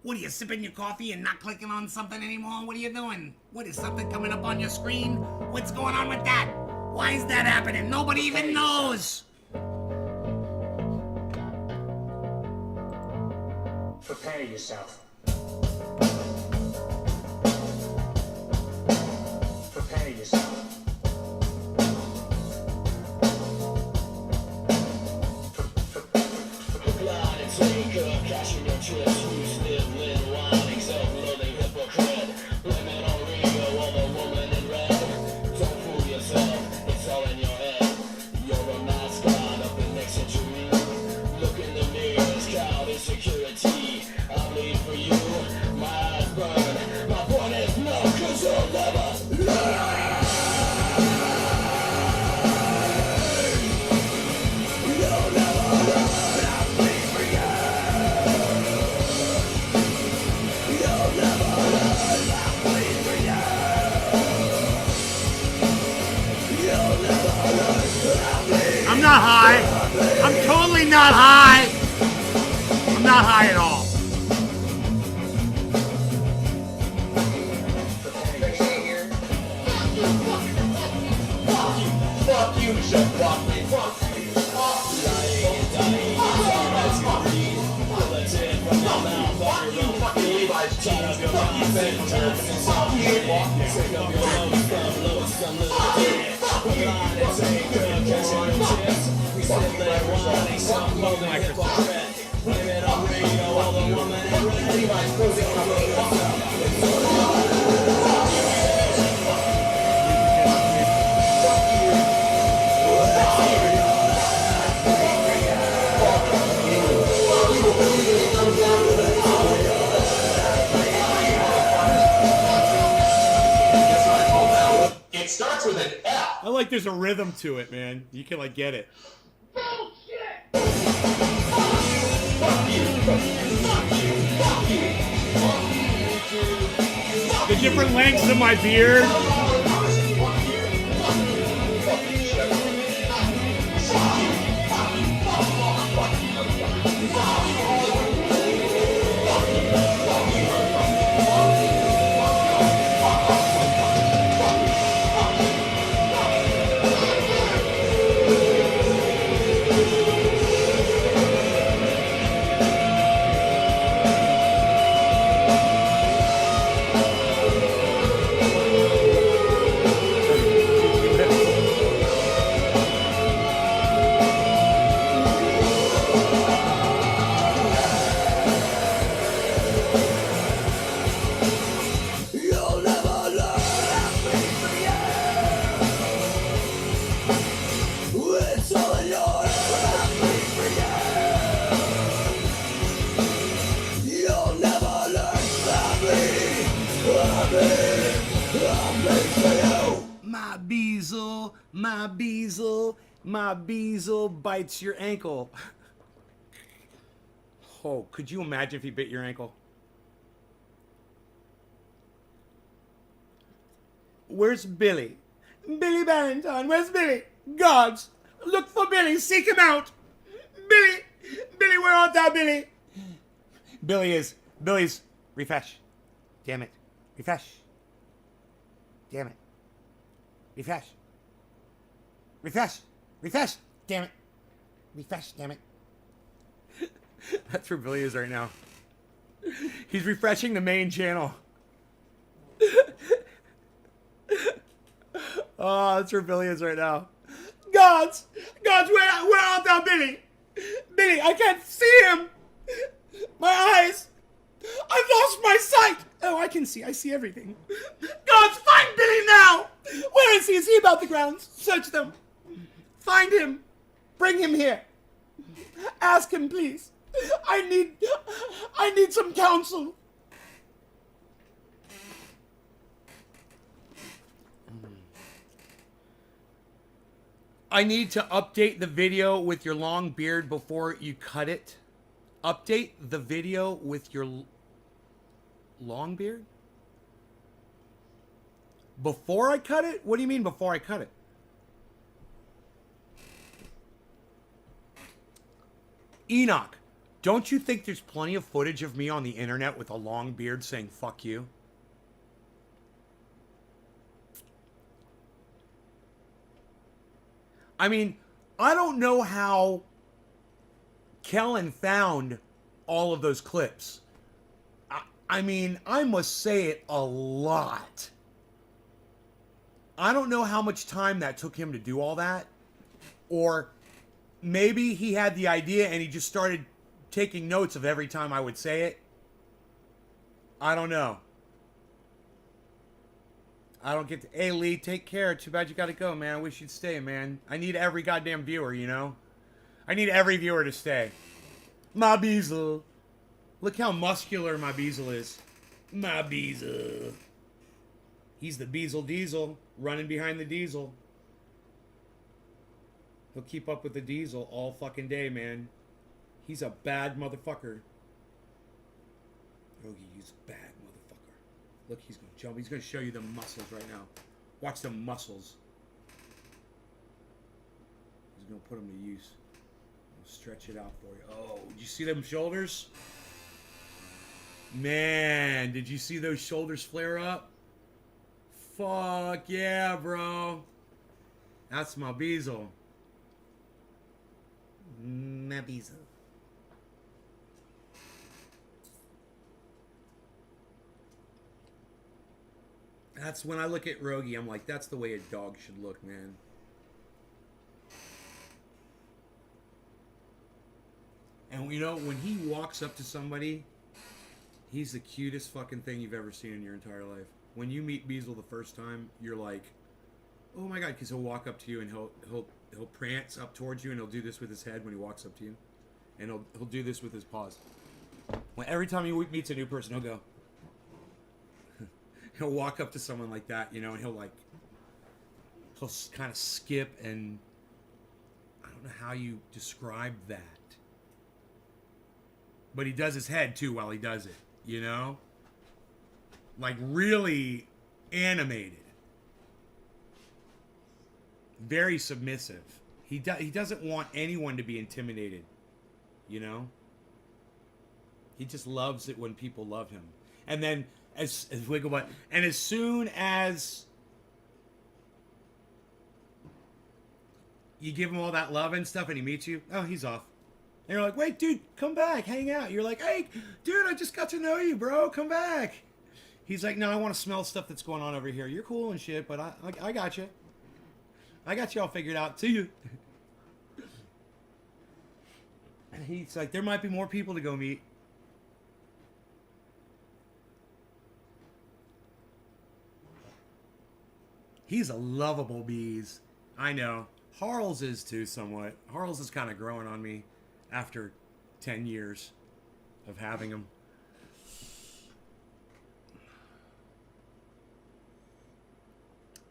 What are you sipping your coffee and not clicking on something anymore? What are you doing? What is something coming up on your screen? What's going on with that? Why is that happening? Nobody even knows. Prepare yourself. Prepare yourself. Glide and take a cash in your trips. You sniveling, whining, self-loathing hypocrite. Blame it on Rio or the woman in red. Don't fool yourself, it's all in your head. You're a mascot of the next century. Look in the mirrors, cloud insecurity. I bleed for you, my eyes burn. My point is no, 'cause you'll never learn. I'm not high. I'm totally not high. I'm not high at all. Fuck you, Michelle Buckley. Fuck you. Lying and dying. As you breathe. Bulletin from your mouth on your own feet. Turn up your mouth and turn and soft. Take up your lonesome little dick. Line and take a catch on your chips. We sit there whining, some clothing hypocrite. Blame it on radio or the woman in red. It starts with an F. I like there's a rhythm to it, man. You can like get it. The different lengths of my beard. My bezel bites your ankle. Oh, could you imagine if he bit your ankle? Where's Billy? Billy Valentine, where's Billy? Guards, look for Billy, seek him out. Billy, Billy, where art thou, Billy? Billy's, refresh. Damn it, refresh. Damn it. Refresh. Refresh. Refresh. Damn it. Refresh. Damn it. That's where Billy is right now. He's refreshing the main channel. Oh, that's where Billy is right now. Gods, where art thou, Billy? Billy, I can't see him. My eyes. I've lost my sight. Oh, I can see. I see everything. Gods, find Billy now. Where is he? Is he about the grounds? Search them. Find him. Bring him here. Ask him, please. I need some counsel. I need to update the video with your long beard before you cut it. Update the video with your long beard? Before I cut it? What do you mean before I cut it? Enoch, don't you think there's plenty of footage of me on the internet with a long beard saying fuck you? I mean, I don't know how Kellen found all of those clips. I mean, I must say it a lot. I don't know how much time that took him to do all that. Or maybe he had the idea and he just started taking notes of every time I would say it. I don't know. I don't get to... Hey, Lee, take care. Too bad you gotta go, man. I wish you'd stay, man. I need every goddamn viewer, you know? I need every viewer to stay. My Beazle. Look how muscular my Beazle is. My Beazle. He's the Beazle Diesel, running behind the Diesel. He'll keep up with the Diesel all fucking day, man. He's a bad motherfucker. Oh, he's a bad motherfucker. Look, he's gonna jump. He's gonna show you the muscles right now. Watch the muscles. He's gonna put them to use. He'll stretch it out for you. Oh, did you see them shoulders? Man, did you see those shoulders flare up? Fuck yeah, bro. That's my Beazle. My Beazle. That's when I look at Rogie, I'm like, that's the way a dog should look, man. And you know, when he walks up to somebody, he's the cutest fucking thing you've ever seen in your entire life. When you meet Beazle the first time, you're like, oh my god, because he'll walk up to you and he'll prance up towards you and he'll do this with his head when he walks up to you, and he'll do this with his paws. When every time he meets a new person, he'll go. He'll walk up to someone like that, you know, and he'll kind of skip, and I don't know how you describe that. But he does his head too while he does it, you know? Like really animated. Very submissive. He doesn't want anyone to be intimidated, you know? He just loves it when people love him. And then as Wigglebutt, and as soon as you give him all that love and stuff and he meets you, oh, he's off. And you're like, wait, dude, come back, hang out. You're like, hey, dude, I just got to know you, bro. Come back. He's like, no, I want to smell stuff that's going on over here. You're cool and shit, but I got you. I got you all figured out. See you. And he's like, there might be more people to go meet. He's a lovable bees. I know. Harles is too, somewhat. Harles is kind of growing on me after 10 years of having him.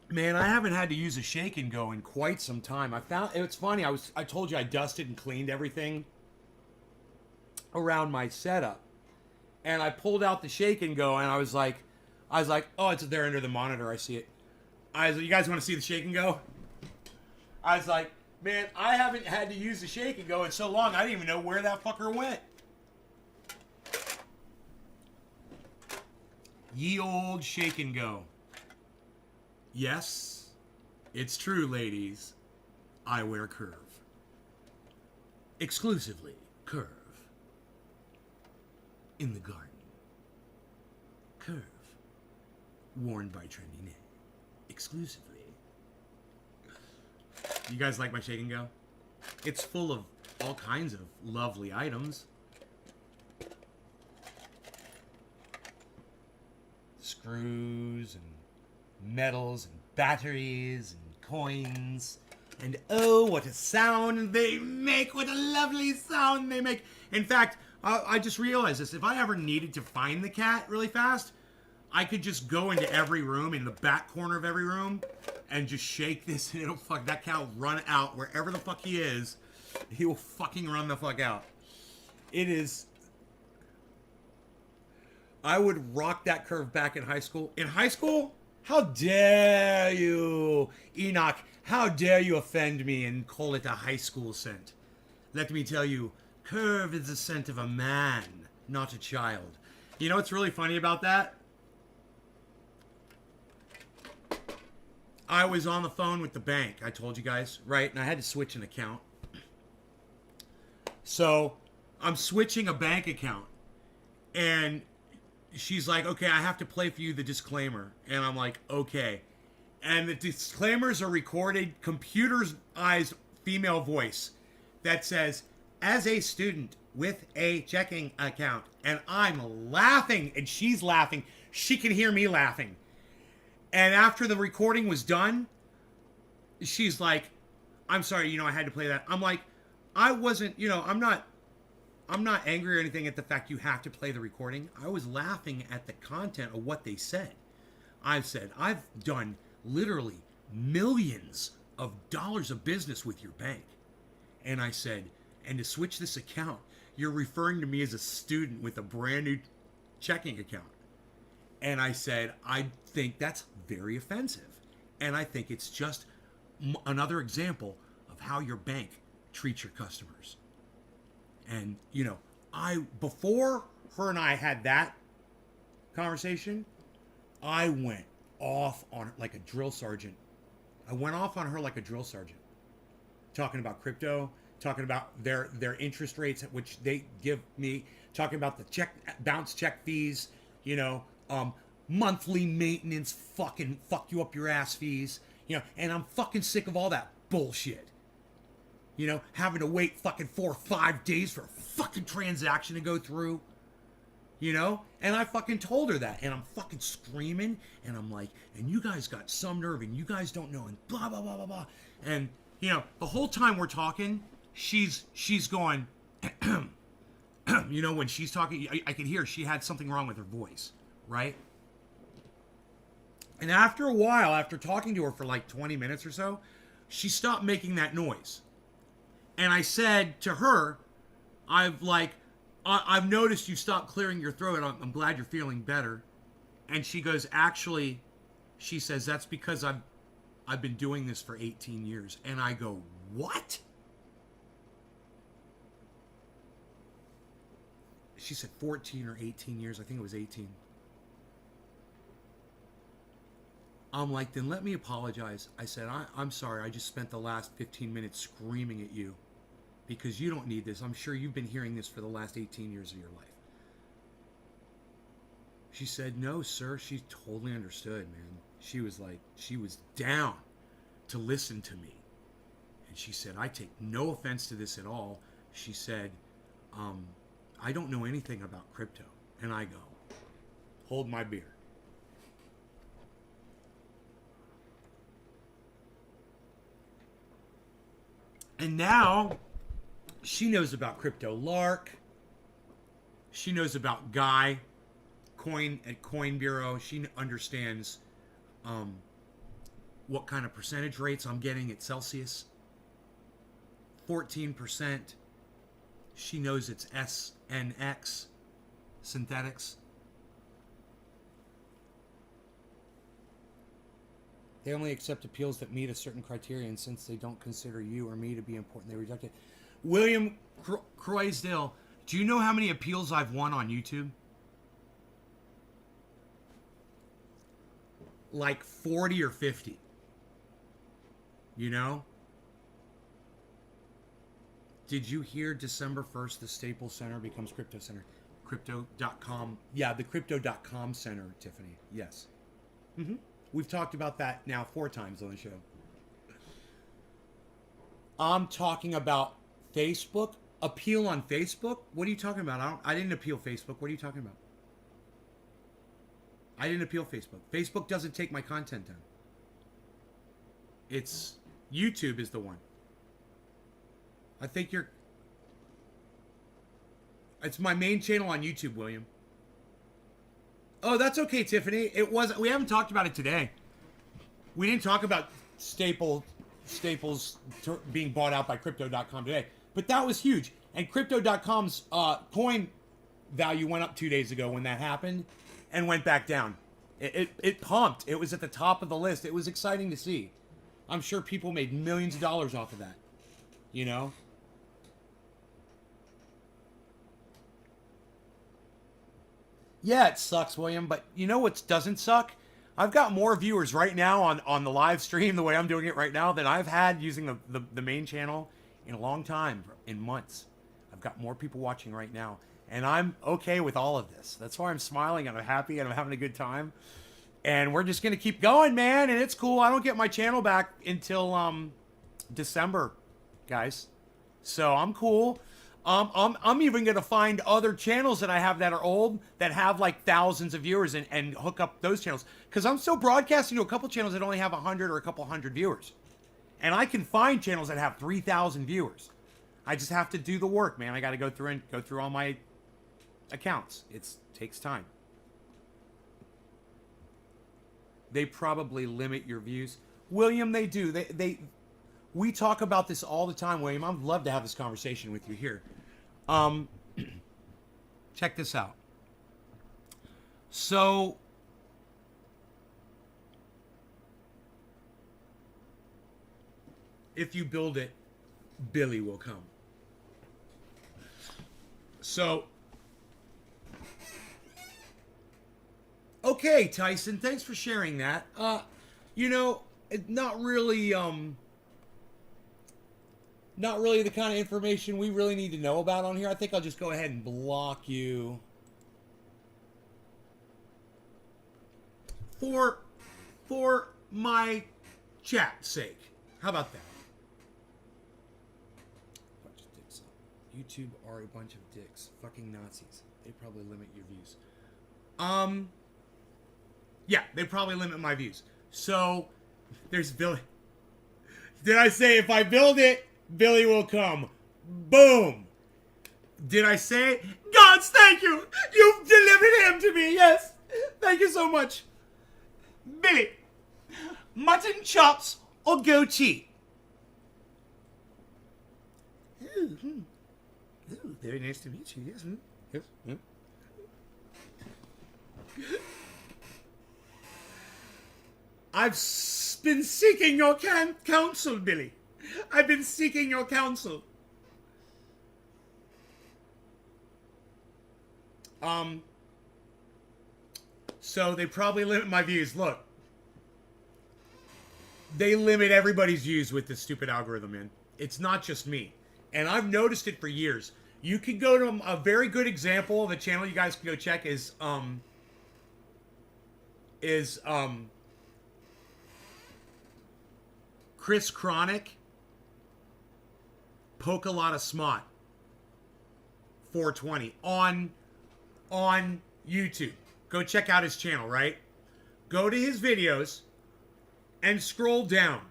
Man, I haven't had to use a shake and go in quite some time. It's funny, I told you I dusted and cleaned everything around my setup. And I pulled out the shake and go, and I was like, oh, it's there under the monitor, I see it. I was like, you guys want to see the shake and go? I was like, man, I haven't had to use the shake and go in so long, I didn't even know where that fucker went. Ye old shake and go. Yes, it's true, ladies. I wear Curve. Exclusively Curve. In the garden. Curve. Worn by Trendy Knit. Exclusively. You guys like my shake and go? It's full of all kinds of lovely items. Screws and metals and batteries and coins. And oh, what a sound they make! What a lovely sound they make! In fact, I just realized this. If I ever needed to find the cat really fast, I could just go into every room, in the back corner of every room, and just shake this, and it'll that cat will run out wherever the fuck he is. He will fucking run the fuck out. It is... I would rock that Curve back in high school. In high school? How dare you, Enoch? How dare you offend me and call it a high school scent? Let me tell you, Curve is the scent of a man, not a child. You know what's really funny about that? I was on the phone with the bank. I told you guys, right? And I had to switch an account. So I'm switching a bank account. And she's like, okay, I have to play for you the disclaimer. And I'm like, okay. And the disclaimers are recorded, computerized female voice that says, as a student with a checking account. And I'm laughing and she's laughing. She can hear me laughing. And after the recording was done, she's like, I'm sorry, I had to play that. I'm like, I wasn't, I'm not angry or anything at the fact you have to play the recording. I was laughing at the content of what they said. I said, I've done literally millions of dollars of business with your bank. And I said, and to switch this account, you're referring to me as a student with a brand new checking account. And I said, I think that's very offensive. And I think it's just another example of how your bank treats your customers. And, before her and I had that conversation, I went off on her like a drill sergeant. Talking about crypto, talking about their interest rates, which they give me, talking about the bounce check fees, monthly maintenance, fucking fuck you up your ass fees, and I'm fucking sick of all that bullshit. Having to wait fucking 4 or 5 days for a fucking transaction to go through. And I fucking told her that. And I'm fucking screaming. And I'm like, and you guys got some nerve and you guys don't know. And blah, blah, blah, blah, blah. And, the whole time we're talking, she's going, when she's talking, I could hear she had something wrong with her voice. Right? And after a while, after talking to her for like 20 minutes or so, she stopped making that noise. And I said to her, I've noticed you stopped clearing your throat. I'm glad you're feeling better. And she goes, actually, she says, that's because I've been doing this for 18 years. And I go, what? She said 14 or 18 years. I think it was 18. I'm like, then let me apologize. I said, I'm sorry. I just spent the last 15 minutes screaming at you because you don't need this. I'm sure you've been hearing this for the last 18 years of your life. She said, no, sir. She totally understood, man. She was down to listen to me. And she said, I take no offense to this at all. She said, I don't know anything about crypto. And I go, hold my beer. And now she knows about Crypto Lark. She knows about Guy Coin at Coin Bureau. She understands what kind of percentage rates I'm getting at Celsius. 14%. She knows it's SNX, synthetics. They only accept appeals that meet a certain criteria, and since they don't consider you or me to be important, they reject it. William Croysdale, do you know how many appeals I've won on YouTube? Like 40 or 50. Did you hear December 1st, the Staples Center becomes Crypto Center? Crypto.com. Yeah, the Crypto.com Center, Tiffany. Yes. Mm-hmm. We've talked about that now 4 times on the show. I'm talking about Facebook. Appeal on Facebook? What are you talking about? I didn't appeal Facebook. What are you talking about? I didn't appeal Facebook. Facebook doesn't take my content down. It's YouTube is the one. I think it's my main channel on YouTube, William. Oh, that's okay, Tiffany. We haven't talked about it today. We didn't talk about Staples being bought out by Crypto.com today. But that was huge. And Crypto.com's coin value went up 2 days ago when that happened and went back down. It pumped. It was at the top of the list. It was exciting to see. I'm sure people made millions of dollars off of that. Yeah, it sucks, William, but you know what doesn't suck? I've got more viewers right now on the live stream, the way I'm doing it right now, than I've had using the main channel in a long time, in months. I've got more people watching right now. And I'm okay with all of this. That's why I'm smiling and I'm happy and I'm having a good time. And we're just going to keep going, man. And it's cool. I don't get my channel back until December, guys. So I'm cool. I'm even going to find other channels that I have that are old that have like thousands of viewers and hook up those channels. Because I'm still broadcasting to a couple channels that only have 100 or a couple hundred viewers. And I can find channels that have 3,000 viewers. I just have to do the work, man. I got to go through all my accounts. It takes time. They probably limit your views. William, they do. We talk about this all the time, William. I'd love to have this conversation with you here. Check this out. So, if you build it, Billy will come. So, okay, Tyson, thanks for sharing that. Not really the kind of information we really need to know about on here. I think I'll just go ahead and block you for my chat's sake. How about that? Bunch of dicks. YouTube are a bunch of dicks. Fucking Nazis. They probably limit your views. Yeah, they probably limit my views. So, there's Billy. Did I say if I build it, Billy will come? Boom. Did I say, Gods, thank you. You've delivered him to me. Yes. Thank you so much. Billy, mutton chops or goatee? Ooh, very nice to meet you. Yes. Yes. I've been seeking your counsel, Billy. I've been seeking your counsel. So they probably limit my views. Look. They limit everybody's views with this stupid algorithm, man. It's not just me. And I've noticed it for years. You can go to a very good example of a channel you guys can go check is Chris Chronic, Poke-A-Lot of Smot, 420 on YouTube. Go check out his channel, right? Go to his videos and scroll down.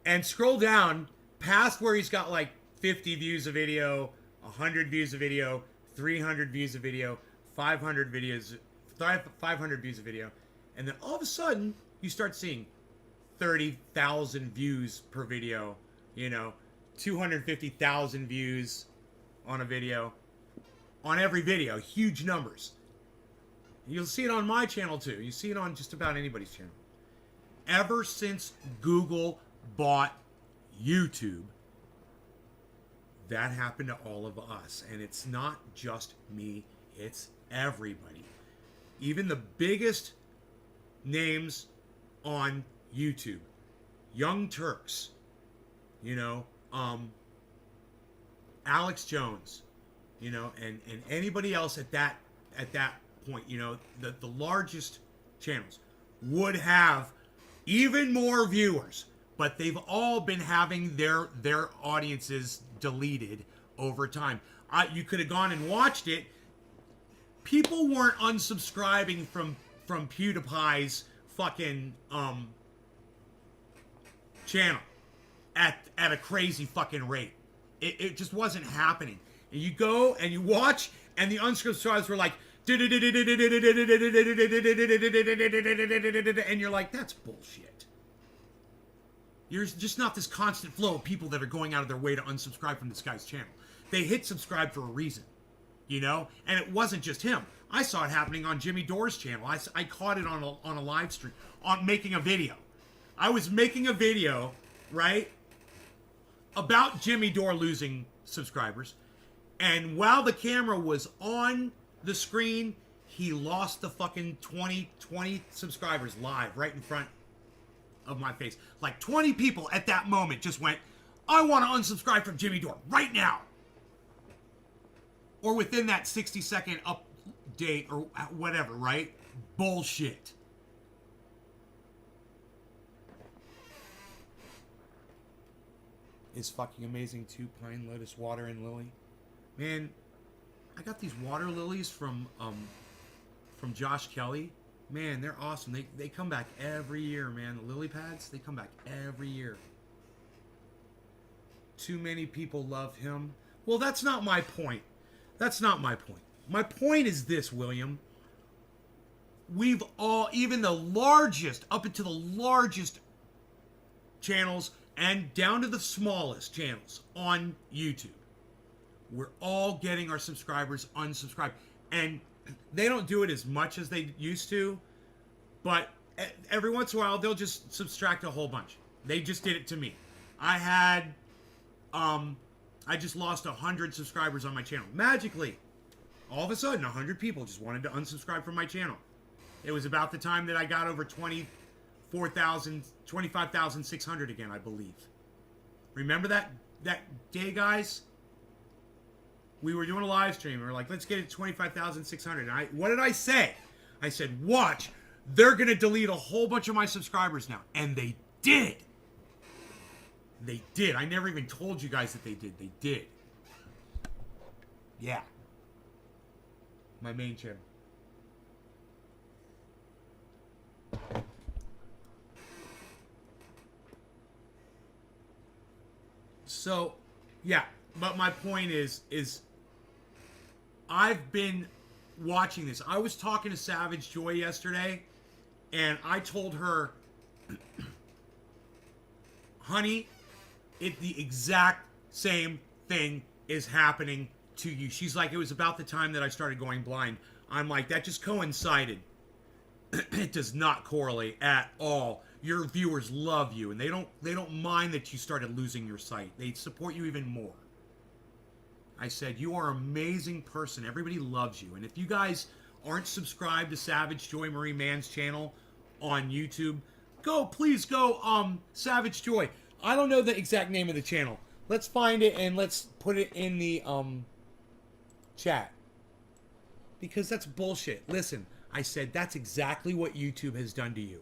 And scroll down past where he's got like 50 views a video, 100 views a video, 300 views a video, 500 views a video. And then all of a sudden, you start seeing 30,000 views per video, 250,000 views on a video, on every video, huge numbers. You'll see it on my channel too. You see it on just about anybody's channel. Ever since Google bought YouTube, that happened to all of us. And it's not just me, it's everybody. Even the biggest names on YouTube. Young Turks. Alex Jones. And anybody else at that point, the largest channels would have even more viewers, but they've all been having their audiences deleted over time. You could have gone and watched it. People weren't unsubscribing from PewDiePie's fucking channel at a crazy fucking rate. It just wasn't happening. And you go and you watch, and the unsubscribes were like, and you're like, that's bullshit. There's just not this constant flow of people that are going out of their way to unsubscribe from this guy's channel. They hit subscribe for a reason, and it wasn't just him. I saw it happening on Jimmy Dore's channel. I caught it on a live stream, on making a video. I was making a video, right, about Jimmy Dore losing subscribers. And while the camera was on the screen, he lost the fucking 20 subscribers live right in front of my face. Like 20 people at that moment just went, I want to unsubscribe from Jimmy Dore right now. Or within that 60-second update or whatever, right? Bullshit. Is fucking amazing too. Pine, lettuce, water, and lily. Man, I got these water lilies from Josh Kelly. Man, they're awesome. They come back every year, man. The lily pads, they come back every year. Too many people love him. Well, that's not my point. That's not my point. My point is this, William. We've all, even the largest, up into the largest channels and down to the smallest channels on YouTube, we're all getting our subscribers unsubscribed. And they don't do it as much as they used to, but every once in a while, they'll just subtract a whole bunch. They just did it to me. I just lost 100 subscribers on my channel. Magically, all of a sudden, 100 people just wanted to unsubscribe from my channel. It was about the time that I got over 25,600 again, I believe. Remember that day, guys? We were doing a live stream. We were like, let's get it to 25,600. And what did I say? I said, watch. They're going to delete a whole bunch of my subscribers now. And they did. They did. I never even told you guys that they did. They did. Yeah. My main channel. So, yeah. But my point is I've been watching this. I was talking to Savage Joy yesterday, and I told her, honey, the exact same thing is happening to you. She's like, it was about the time that I started going blind. I'm like, that just coincided. It does not correlate at all. Your viewers love you, and they don't mind that you started losing your sight. They support you even more. I said, you are an amazing person. Everybody loves you. And if you guys aren't subscribed to Savage Joy Marie Mann's channel on YouTube, please go, Savage Joy. I don't know the exact name of the channel. Let's find it and let's put it in the, chat. Because that's bullshit. Listen, I said that's exactly what YouTube has done to you.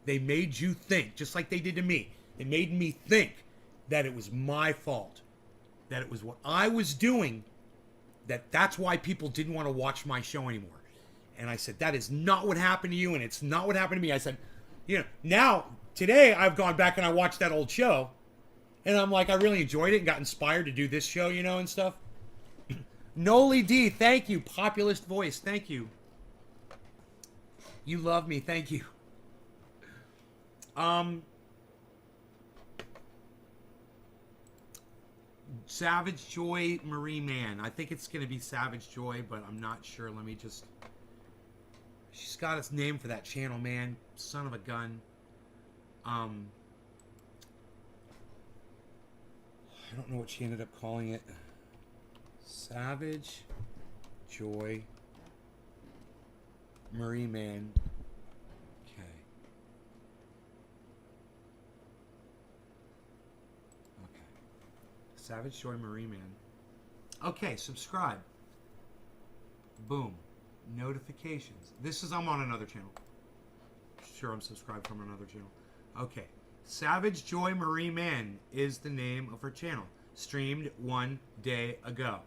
They made you think, just like they did to me. They made me think that it was my fault. That it was what I was doing, that's why people didn't want to watch my show anymore. And I said, that is not what happened to you, and it's not what happened to me. I said, now, today, I've gone back and I watched that old show, and I'm like, I really enjoyed it and got inspired to do this show, and stuff. Noli D, thank you. Populist voice, thank you. You love me, thank you. Savage Joy Marie Mann. I think it's going to be Savage Joy, but I'm not sure. Let me just... She's got its name for that channel, man. Son of a gun. I don't know what she ended up calling it. Savage Joy Marie Mann. Okay. Savage Joy Marie Mann. Okay, subscribe. Boom. Notifications. I'm on another channel. Sure, I'm subscribed from another channel. Okay. Savage Joy Marie Mann is the name of her channel. Streamed 1 day ago.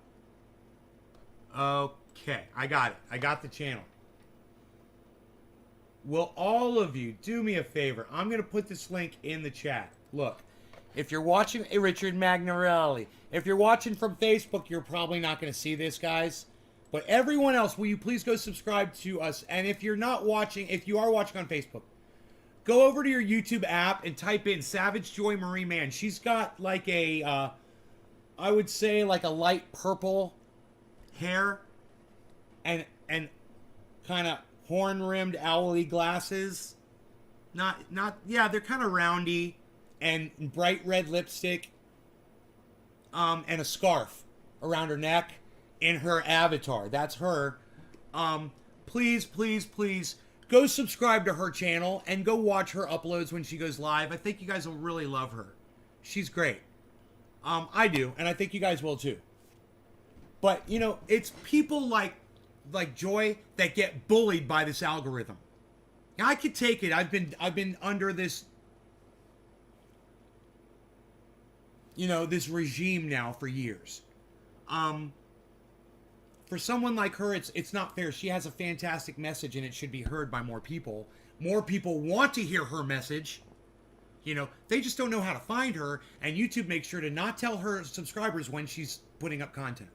Okay, I got it. I got the channel. Will all of you do me a favor? I'm going to put this link in the chat. Look. If you're watching, Richard Magnarelli, if you're watching from Facebook, you're probably not going to see this, guys. But everyone else, will you please go subscribe to us? And if you're not watching, if you are watching on Facebook, go over to your YouTube app and type in Savage Joy Marie Mann. She's got like a, I would say like a light purple hair and kind of horn-rimmed owly glasses. Yeah, they're kind of roundy. And bright red lipstick, and a scarf around her neck in her avatar. That's her. please, please, please go subscribe to her channel and go watch her uploads when she goes live. I think you guys will really love her. She's great. I do, and I think you guys will too. But, you know, it's people like Joy that get bullied by this algorithm. Now, I could take it. I've been under this, you know, this regime now for years. For someone like her, it's not fair. She has a fantastic message, and it should be heard by more people. More people want to hear her message. You know, they just don't know how to find her, and YouTube makes sure to not tell her subscribers when she's putting up content.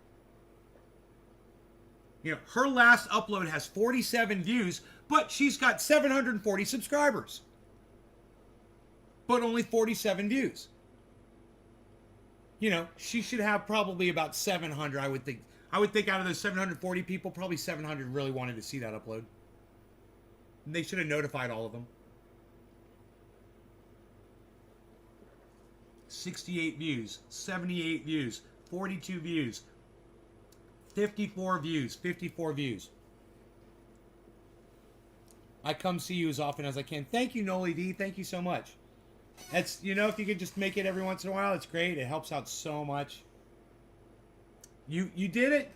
You know, her last upload has 47 views, but she's got 740 subscribers. But only 47 views. You know, she should have probably about 700, I would think. I would think out of those 740 people, probably 700 really wanted to see that upload. And they should have notified all of them. 68 views, 78 views, 42 views, 54 views, 54 views. I come see you as often as I can. Thank you, Noli D. Thank you so much. That's, you know, if you could just make it every once in a while, it's great. It helps out so much. You did it.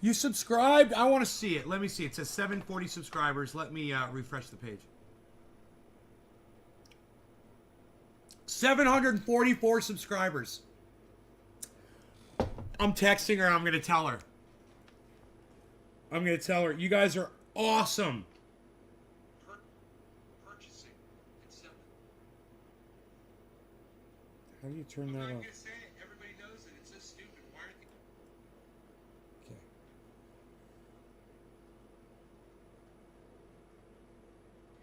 You subscribed. I want to see it. Let me see. It says 740 subscribers. Let me refresh the page. 744 subscribers. I'm texting her. I'm going to tell her. I'm going to tell her. You guys are awesome. Purchasing and selling. How do you turn I'm that not off? gonna say it. Everybody knows it. It's so stupid. Why are Okay.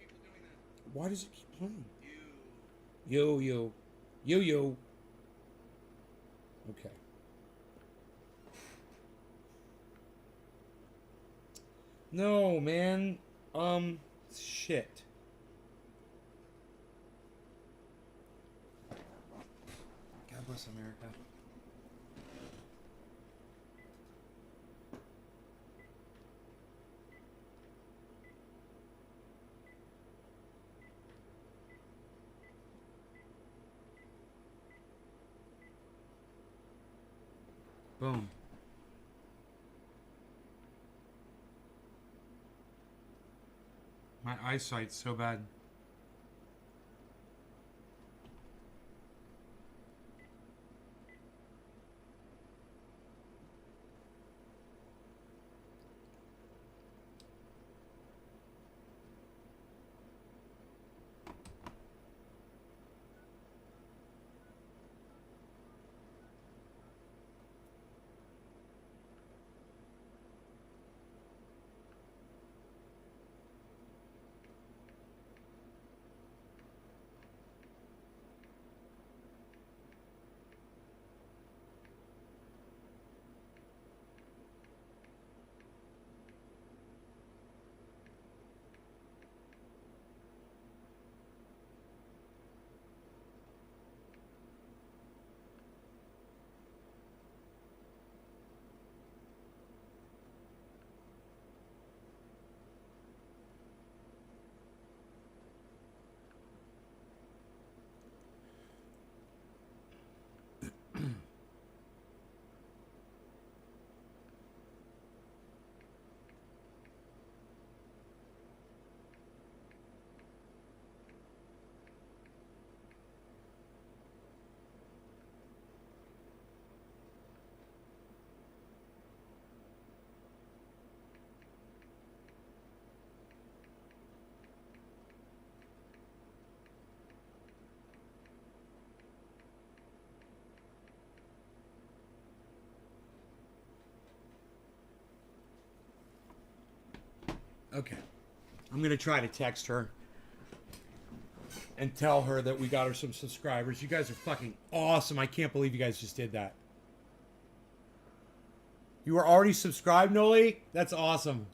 people doing that? Why does it keep playing? You. Yo. Okay. No, man. Shit. God bless America. Boom. My eyesight's so bad. Okay. I'm going to try to text her and tell her that we got her some subscribers. You guys are fucking awesome. I can't believe you guys just did that. You were already subscribed, Noli? That's awesome.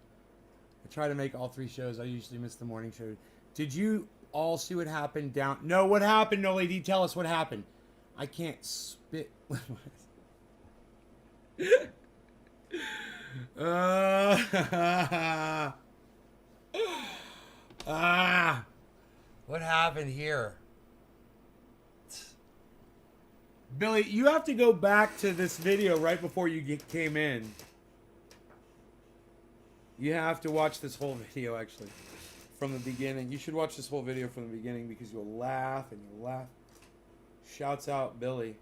I try to make all 3 shows. I usually miss the morning show. Did you all see what happened down? No, what happened, Noli? D, tell us what happened. I can't spit. Ah, what happened here? Billy, you have to go back to this video right before you came in. You have to watch this whole video, actually, from the beginning. You should watch this whole video from the beginning because you'll laugh and you'll laugh. Shouts out, Billy.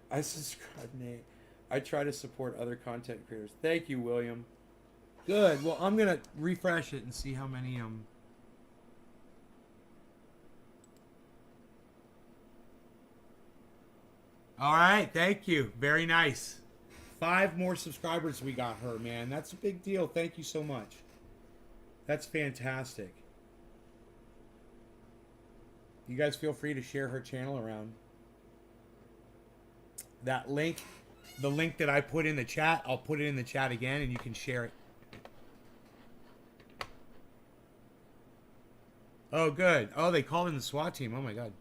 I subscribe, Nate. I try to support other content creators. Thank you, William. Good. Well, I'm going to refresh it and see how many... All right, thank you. Very nice. 5 more subscribers we got her, man. That's a big deal. Thank you so much. That's fantastic. You guys feel free to share her channel around. That link, the link that I put in the chat, I'll put it in the chat again and you can share it. Oh, good. Oh, they called in the SWAT team. Oh, my God.